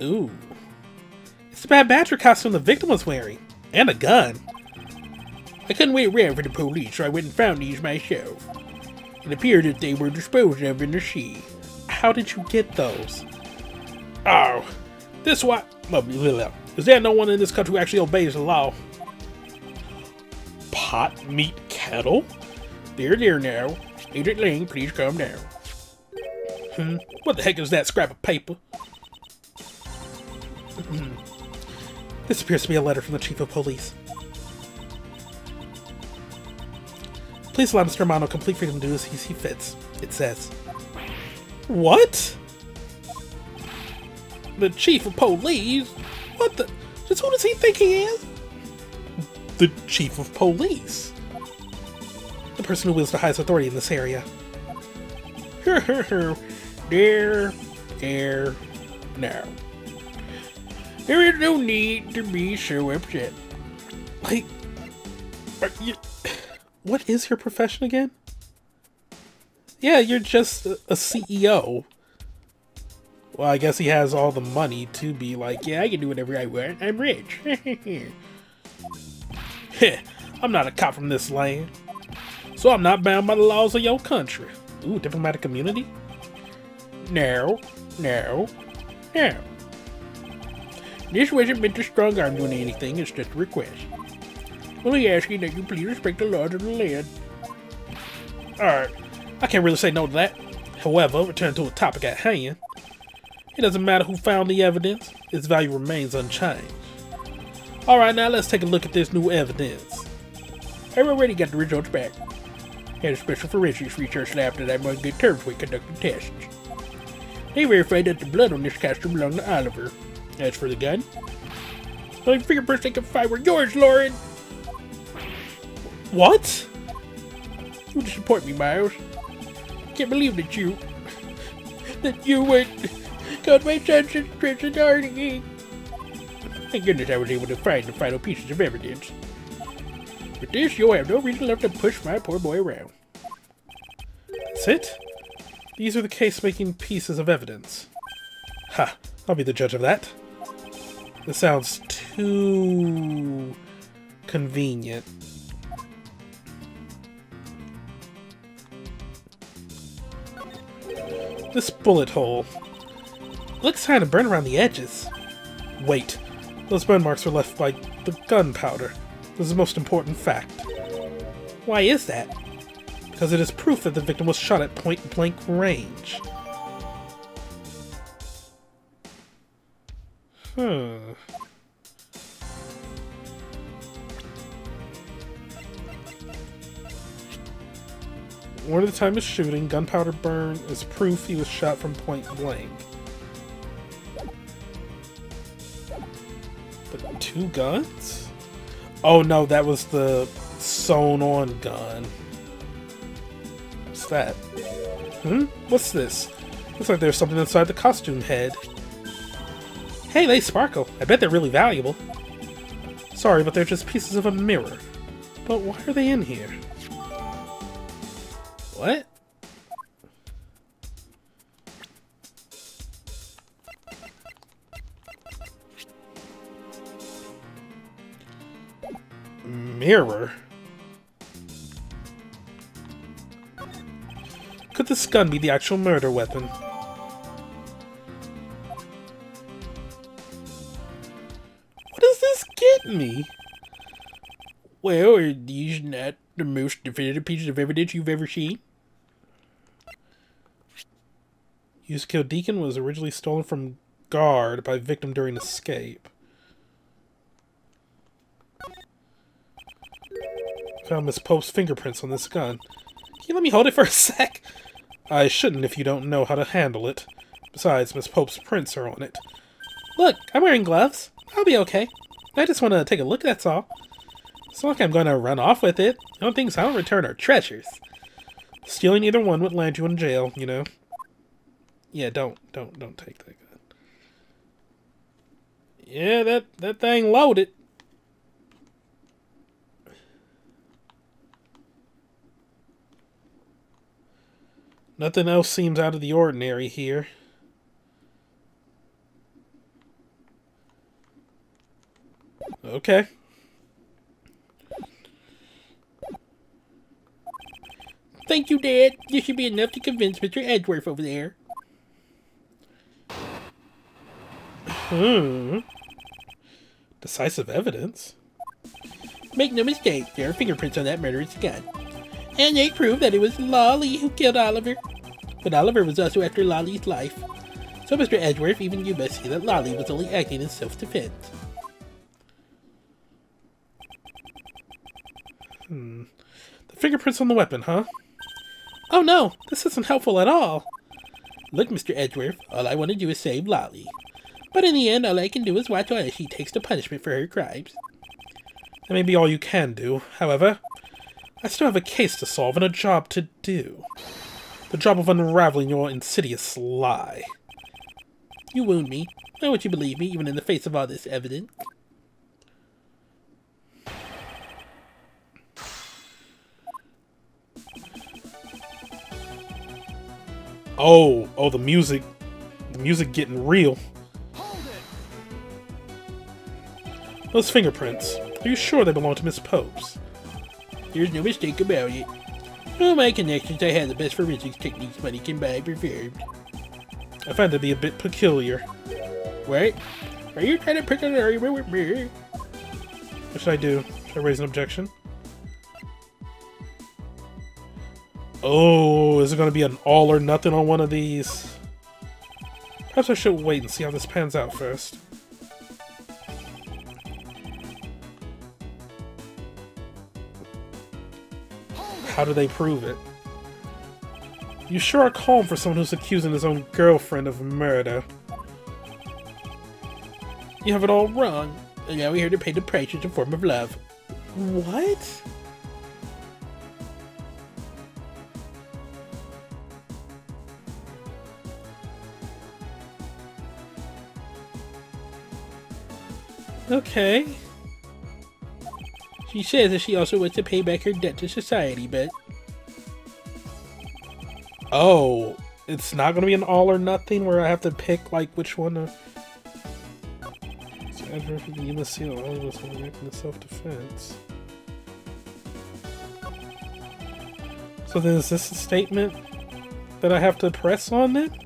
Ooh. It's the bad badger costume the victim was wearing. And a gun. I couldn't wait around for the police, so I went and found these myself. It appeared that they were disposed of in the sea. How did you get those? Oh, this why? Is there no one in this country who actually obeys the law? Pot, meat, kettle? There now. Agent Lang, please calm down. What the heck is that scrap of paper? This appears to be a letter from the Chief of Police. Please allow Mr. Romano complete freedom to do as he sees fits, it says. What? The Chief of Police? What the? Just who does he think he is? The Chief of Police. The person who wields the highest authority in this area. There, now. There is no need to be so upset. Like, what is your profession again? Yeah, you're just a CEO. Well, I guess he has all the money to be like, yeah, I can do whatever I want. I'm rich. I'm not a cop from this land, so I'm not bound by the laws of your country. Ooh, diplomatic immunity? No. This wasn't meant to strong arm you on anything, it's just a request. Only asking that you please respect the laws of the land. Alright, I can't really say no to that. However, return to the topic at hand. It doesn't matter who found the evidence, its value remains unchanged. Alright, now let's take a look at this new evidence. I've already got the results back. Had a special forensics research lab that I'm on good terms with conducting tests. They verified that the blood on this costume belonged to Oliver. As for the gun, the only fingerprints they could find were yours, Lauren! What? You disappoint me, Miles. Can't believe that you would got my son's subscription already. Thank goodness I was able to find the final pieces of evidence. With this, you'll have no reason left to push my poor boy around. That's it? These are the case-making pieces of evidence. Ha! I'll be the judge of that. This sounds too convenient. This bullet hole looks kind of burnt around the edges. Wait, those burn marks were left by the gunpowder. This is the most important fact. Why is that? Because it is proof that the victim was shot at point-blank range. One of the time of shooting, gunpowder burn is proof he was shot from point blank. But 2 guns? Oh no, that was the sewn-on gun. What's that? What's this? Looks like there's something inside the costume head. Hey, they sparkle. I bet they're really valuable. Sorry, but they're just pieces of a mirror. But why are they in here? What? Mirror? Could this gun be the actual murder weapon? What does this get me? Well, are these not the most definitive pieces of evidence you've ever seen? Used to kill Deacon was originally stolen from guard by victim during escape. Found Miss Pope's fingerprints on this gun. Can you let me hold it for a sec? I shouldn't if you don't know how to handle it. Besides, Miss Pope's prints are on it. Look, I'm wearing gloves. I'll be okay. I just want to take a look, that's all. It's not like I'm going to run off with it. The only things I don't return are treasures. Stealing either one would land you in jail, you know. Yeah, don't take that gun. Yeah, that thing loaded. Nothing else seems out of the ordinary here. Okay. Thank you, Dad. This should be enough to convince Mr. Edgeworth over there. Decisive evidence? Make no mistake, there are fingerprints on that murderous gun. And they prove that it was Lolly who killed Oliver. But Oliver was also after Lolly's life. So, Mr. Edgeworth, even you must see that Lolly was only acting in self-defense. The fingerprints on the weapon, huh? Oh no, this isn't helpful at all. Look, Mr. Edgeworth, all I want to do is save Lolly. But in the end, all I can do is watch while she takes the punishment for her crimes. That may be all you can do. However, I still have a case to solve and a job to do. The job of unraveling your insidious lie. You wound me. Why won't you believe me, even in the face of all this evidence? Oh, the music getting real. Those fingerprints, are you sure they belong to Miss Popes? There's no mistake about it. All my connections, I had the best forensics techniques money can buy performed. I find it to be a bit peculiar. What? Are you trying to pick an argument with me? What should I do? Should I raise an objection? Oh, is it going to be an all or nothing on one of these? Perhaps I should wait and see how this pans out first. How do they prove it? You sure are calm for someone who's accusing his own girlfriend of murder. You have it all wrong, and now we're here to pay the price in the form of love. What? Okay. She says that she also wants to pay back her debt to society, but... Oh, it's not going to be an all or nothing where I have to pick, like, which one to... So, Edgeworth would be in the seal, I was going to make in the self-defense. So then is this a statement that I have to press on then?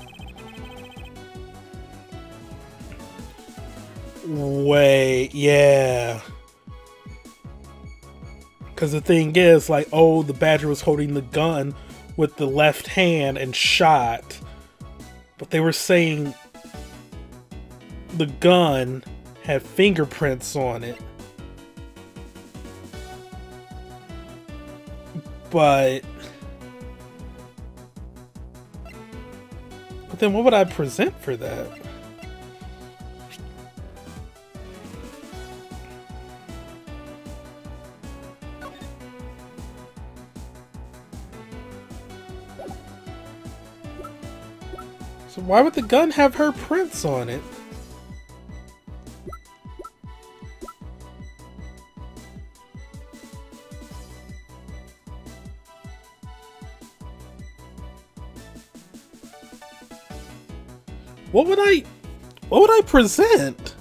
Wait, yeah. Because the thing is, like, oh, the badger was holding the gun with the left hand and shot. But they were saying the gun had fingerprints on it. But then what would I present for that? So why would the gun have her prints on it? What would I present?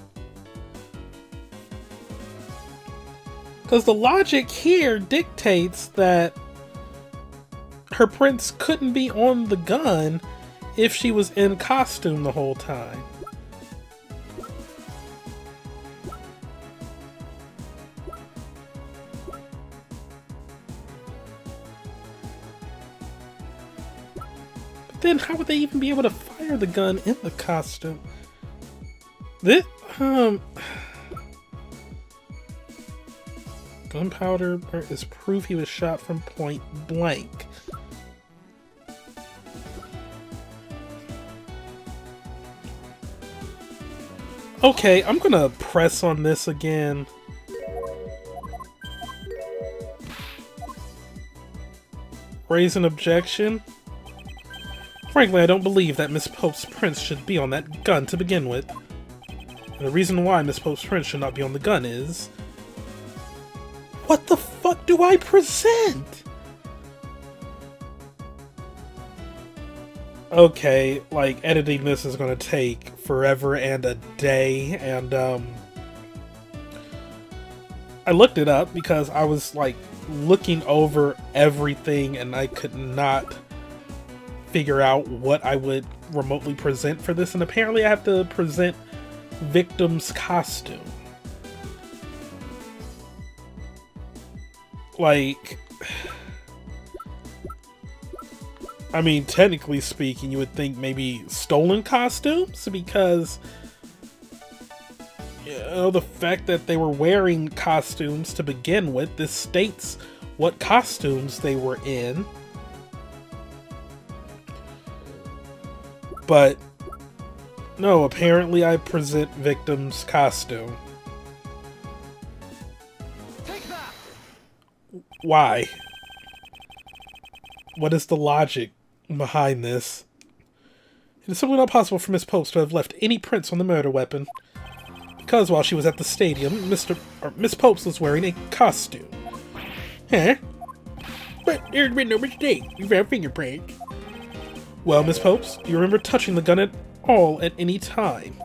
Because the logic here dictates that her prints couldn't be on the gun if she was in costume the whole time. But then how would they even be able to fire the gun in the costume? This, gunpowder is proof he was shot from point blank. Okay, I'm gonna press on this again. Raise an objection. Frankly, I don't believe that Miss Pope's prints should be on that gun to begin with. And the reason why Miss Pope's prints should not be on the gun is... What the fuck do I present? Okay, like, editing this is gonna take forever and a day, and, I looked it up because I was, like, looking over everything and I could not figure out what I would remotely present for this, and apparently I have to present Victim's costume. Like, I mean, technically speaking, you would think maybe stolen costumes, because, you know, the fact that they were wearing costumes to begin with, this states what costumes they were in. But, no, apparently I present Victim's costume. Take that. Why? What is the logic behind this? It is simply not possible for Miss Popes to have left any prints on the murder weapon, because while she was at the stadium, Miss Popes was wearing a costume. Huh? But there's been no mistake. You found fingerprints. Well, Miss Popes, do you remember touching the gun at all at any time?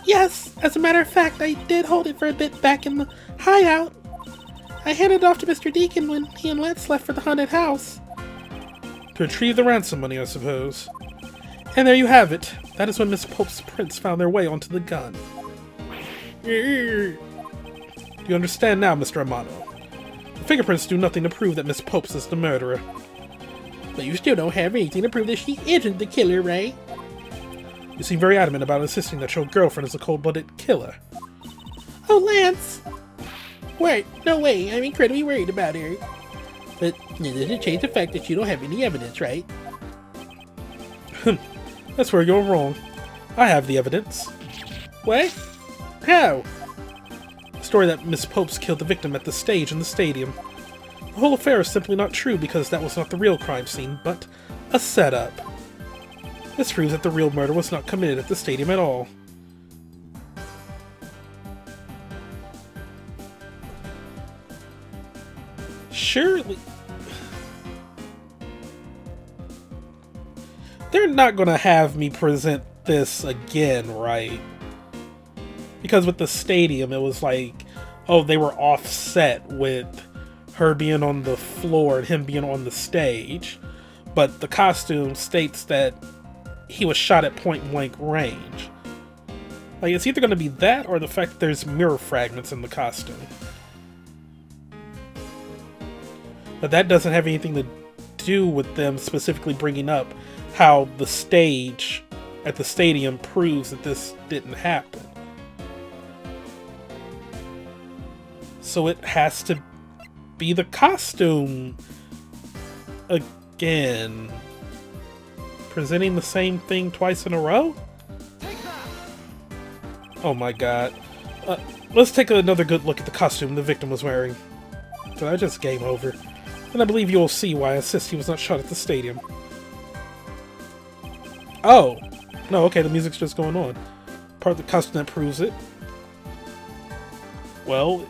Yes. As a matter of fact, I did hold it for a bit back in the hideout. I handed it off to Mr. Deacon when he and Lance left for the haunted house. To retrieve the ransom money, I suppose. And there you have it. That is when Miss Pope's prints found their way onto the gun. Do you understand now, Mr. Amano? The fingerprints do nothing to prove that Miss Popes is the murderer. But you still don't have anything to prove that she isn't the killer, right? You seem very adamant about insisting that your girlfriend is a cold-blooded killer. Oh, Lance! What? No way. I'm incredibly worried about her. But it doesn't change the fact that you don't have any evidence, right? That's where you're wrong. I have the evidence. What? How? The story that Miss Popes killed the victim at the stage in the stadium. The whole affair is simply not true because that was not the real crime scene, but a setup. This proves that the real murder was not committed at the stadium at all. Surely... They're not gonna have me present this again, right? Because with the stadium, it was like, oh, they were offset with her being on the floor and him being on the stage. But the costume states that he was shot at point-blank range. Like, it's either gonna be that or the fact that there's mirror fragments in the costume. But that doesn't have anything to do with them specifically bringing up how the stage at the stadium proves that this didn't happen. So it has to be the costume again. Presenting the same thing twice in a row? Oh my god. Let's take another good look at the costume the victim was wearing. Did I just game over? And I believe you'll see why I insist he was not shot at the stadium. Oh! No, okay, the music's just going on. Part of the costume that proves it. Well...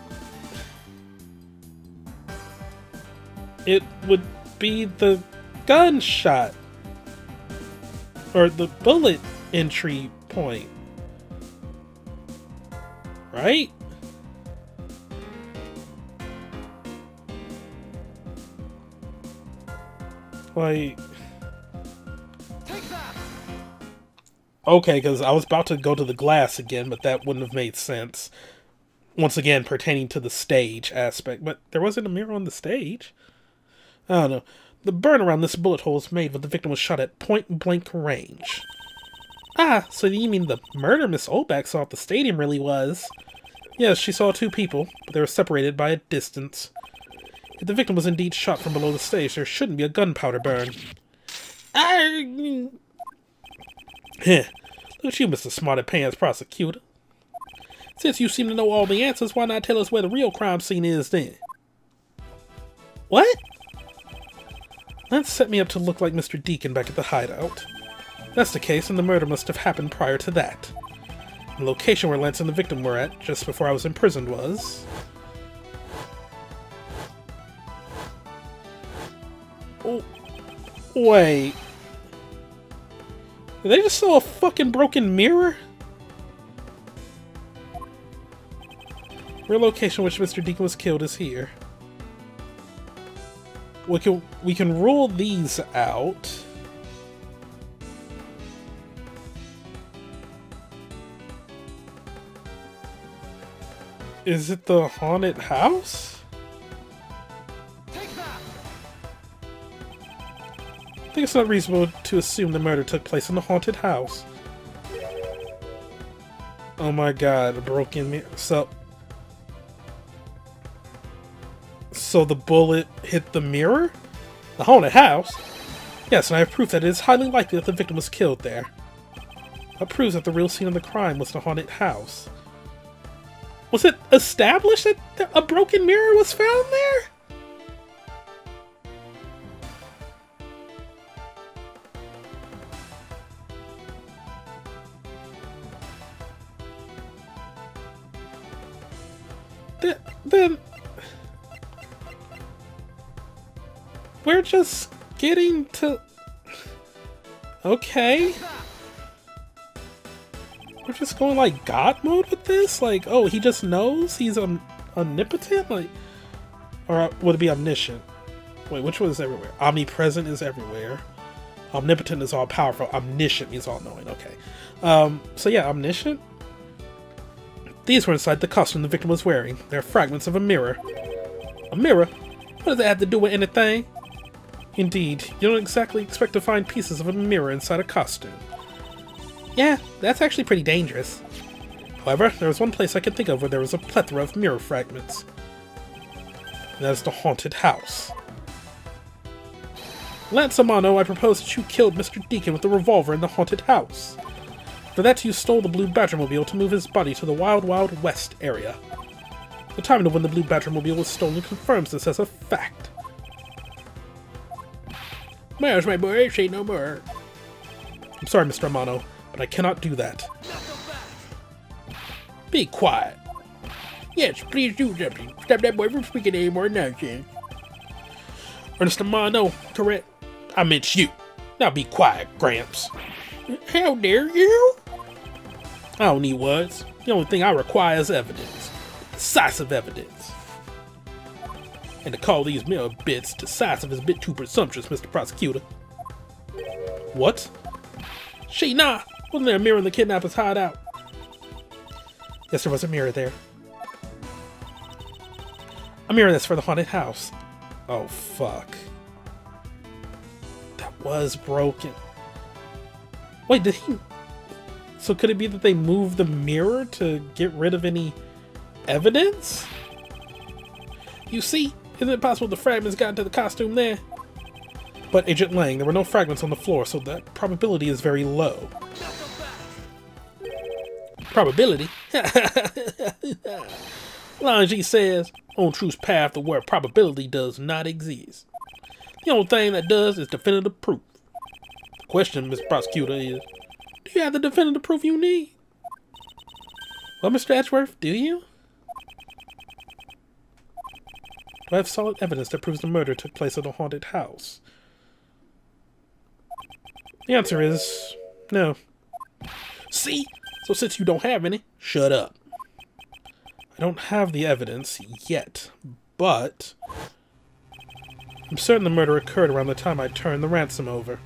it would be the gunshot. Or the bullet entry point. Right? Like... Okay, because I was about to go to the glass again, but that wouldn't have made sense. Once again, pertaining to the stage aspect. But there wasn't a mirror on the stage. I don't know. The burn around this bullet hole was made when the victim was shot at point-blank range. Ah, so you mean the murder Miss Olbach saw at the stadium really was? Yes, she saw two people, but they were separated by a distance. If the victim was indeed shot from below the stage, there shouldn't be a gunpowder burn. Heh. Look at you, Mr. Smarty-Pants Prosecutor. Since you seem to know all the answers, why not tell us where the real crime scene is then? What? That set me up to look like Mr. Deacon back at the hideout. If that's the case, and the murder must have happened prior to that. The location where Lance and the victim were at, just before I was imprisoned, was... Oh, Wait. Did they just saw a fucking broken mirror? Real location in which Mr. Deacon was killed is here. We can rule these out. Is it the haunted house? Take that. I think it's not reasonable to assume the murder took place in the haunted house. Oh my god, a broken mirror. So the bullet hit the mirror? The haunted house? Yes, and I have proof that it is highly likely that the victim was killed there. That proves that the real scene of the crime was the haunted house. Was it established that a broken mirror was found there? Then we're just getting to... Okay. We're just going like God mode with this? Like, oh, he just knows? He's omnipotent? Like, or would it be omniscient? Wait, which one is everywhere? Omnipresent is everywhere. Omnipotent is all powerful. Omniscient means all knowing. Okay. So yeah, omniscient. These were inside the costume the victim was wearing. They're fragments of a mirror. A mirror? What does that have to do with anything? Indeed, you don't exactly expect to find pieces of a mirror inside a costume. Yeah, that's actually pretty dangerous. However, there was one place I could think of where there was a plethora of mirror fragments. And that is the haunted house. Lance Amano, I propose that you killed Mr. Deacon with a revolver in the haunted house. For that, you stole the Blue Badgermobile to move his body to the Wild Wild West area. The timing of when the Blue Badgermobile was stolen confirms this as a fact. Miles, my boy, say no more. I'm sorry, Mr. Amano, but I cannot do that. Be quiet. Yes, please do something. Stop that boy from speaking any more nonsense. Ernest Amano, correct? I meant you. Now be quiet, Gramps. How dare you? I don't need words. The only thing I require is evidence. Decisive evidence. And to call these mirror bits decisive is a bit too presumptuous, Mr. Prosecutor. What? Shi-Long! Wasn't there a mirror in the kidnapper's hideout? Yes, there was a mirror there. A mirror that's for the haunted house. Oh, fuck. That was broken. Wait, did he... So could it be that they moved the mirror to get rid of any evidence? You see, isn't it possible the fragments got into the costume there? But Agent Lang, there were no fragments on the floor, so that probability is very low. Probability? Langy says, on truth's path to where probability does not exist. The only thing that does is definitive proof. The question, Mr. Prosecutor, is, do you have the definitive proof you need? Well, Mr. Edgeworth, do you? Do I have solid evidence that proves the murder took place at a haunted house? The answer is no. See? So since you don't have any, shut up. I don't have the evidence yet, but I'm certain the murder occurred around the time I turned the ransom over.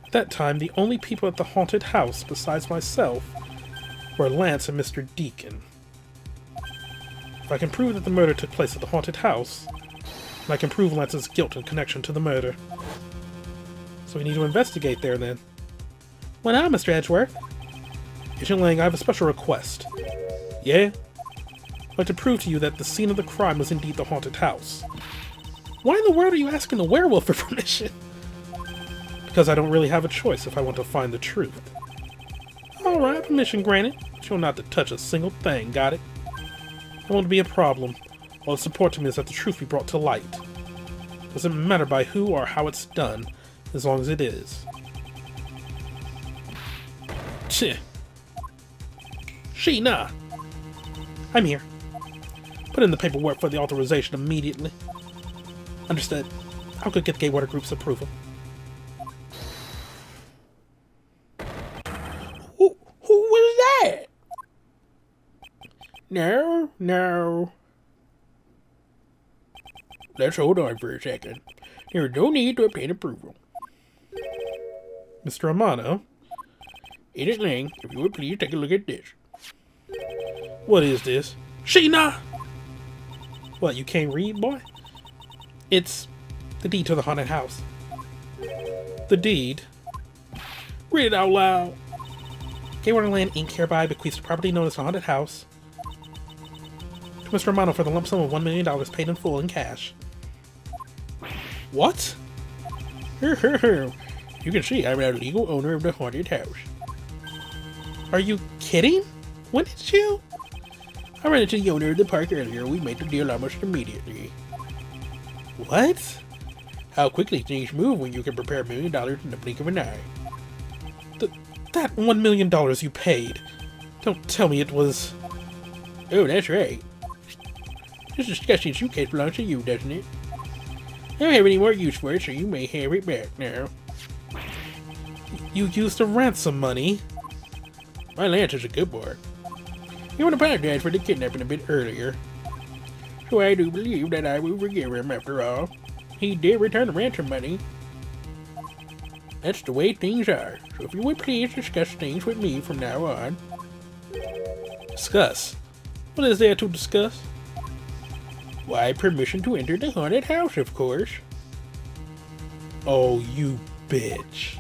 At that time, the only people at the haunted house, besides myself, were Lance and Mr. Deacon. If I can prove that the murder took place at the haunted house, then I can prove Lance's guilt in connection to the murder. So we need to investigate there, then. Why not, Mr. Edgeworth? Agent Lang, I have a special request. Yeah? I'd like to prove to you that the scene of the crime was indeed the haunted house. Why in the world are you asking the werewolf for permission? Because I don't really have a choice if I want to find the truth. Alright, permission granted. But you're not to touch a single thing, got it? It won't be a problem. All it's important to me is that the truth be brought to light. Doesn't matter by who or how it's done, as long as it is. Cheh. Shi-Long! I'm here. Put in the paperwork for the authorization immediately. Understood. I'll go get the Gay Water Group's approval. No, no. Let's hold on for a second. There's no need to obtain approval. Mr. Amano? Edith Lang, if you would please take a look at this. What is this? Sheena! What, you can't read, boy? It's the deed to the haunted house. The deed? Read it out loud. Gay Wonderland Inc. hereby bequeaths the property known as the haunted house to Mr. Romano for the lump sum of $1 million paid in full in cash. What? You can see I'm now legal owner of the haunted house. Are you kidding? When did you? I ran into the owner of the park earlier. We made the deal almost immediately. What? How quickly things move when you can prepare $1 million in the blink of an eye. That $1 million you paid. Don't tell me it was... Oh, that's right. This disgusting suitcase belongs to you, doesn't it? I don't have any more use for it, so you may have it back now. You used the ransom money? My Lance is a good boy. He would apologize for the kidnapping a bit earlier. So I do believe that I will forgive him after all. He did return the ransom money. That's the way things are. So if you would please discuss things with me from now on. Discuss? What is there to discuss? Why, permission to enter the haunted house, of course. Oh, you bitch.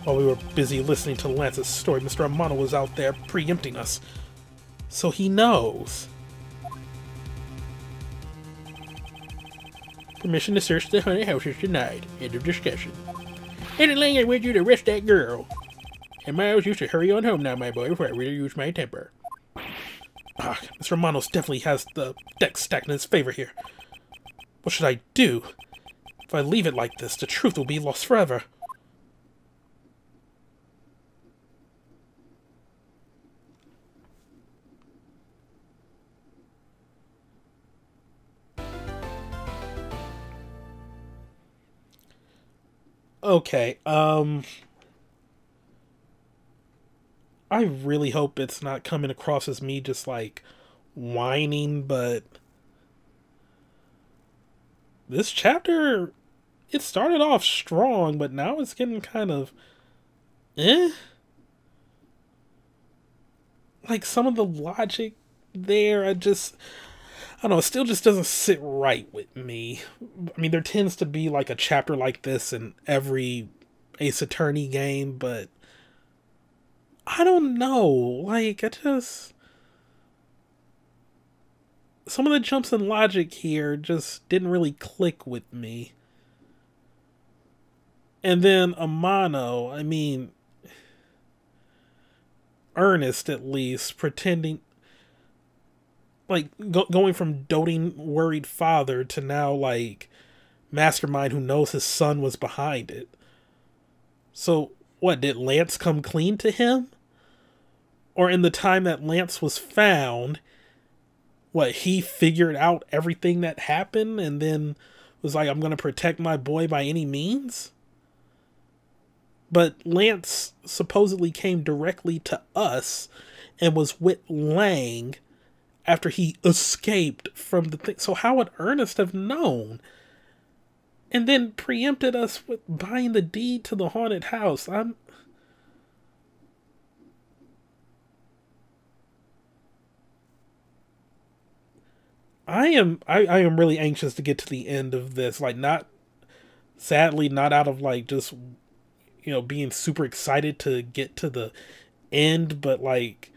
While we were busy listening to Lance's story, Mr. Amano was out there preempting us. So he knows. Permission to search the haunted house is denied. End of discussion. Edith Lang, I want you to arrest that girl. And Miles, you should hurry on home now, my boy, before I really lose my temper. Mr. Manos definitely has the deck stacked in his favor here. What should I do? If I leave it like this, the truth will be lost forever. Okay, I really hope it's not coming across as me just, like, whining, but this chapter, it started off strong, but now it's getting kind of, Like, some of the logic there, I don't know, it still just doesn't sit right with me. I mean, there tends to be, like, a chapter like this in every Ace Attorney game, but I don't know, like, some of the jumps in logic here just didn't really click with me. And then Amano, I mean, Ernest at least, pretending, like, going from doting, worried father to now, like, mastermind who knows his son was behind it. So, what, did Lance come clean to him? Or in the time that Lance was found, what, he figured out everything that happened and then was like, I'm going to protect my boy by any means? But Lance supposedly came directly to us and was with Lang after he escaped from the thing. So how would Ernest have known? And then preempted us with buying the deed to the haunted house. I am really anxious to get to the end of this. Like, sadly, not out of, like, just, you know, being super excited to get to the end, but, like,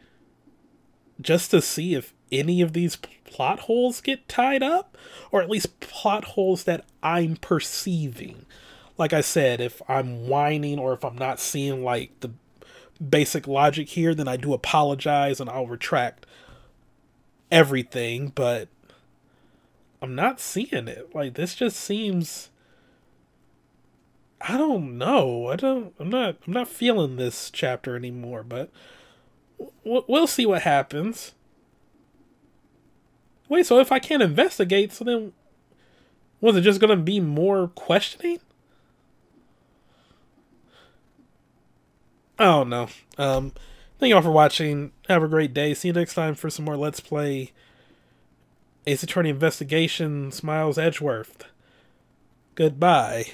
just to see if any of these plot holes get tied up, or at least plot holes that I'm perceiving. Like I said, if I'm whining or if I'm not seeing, like, the basic logic here, then I do apologize and I'll retract everything, but I'm not seeing it. Like, this just seems, I don't know. I'm not feeling this chapter anymore, but we'll see what happens. Wait, so if I can't investigate, so then was it just going to be more questioning? I don't know. Thank Thank you all for watching. Have a great day. See you next time for some more Let's Play Ace Attorney Investigation Smiles Edgeworth. Goodbye.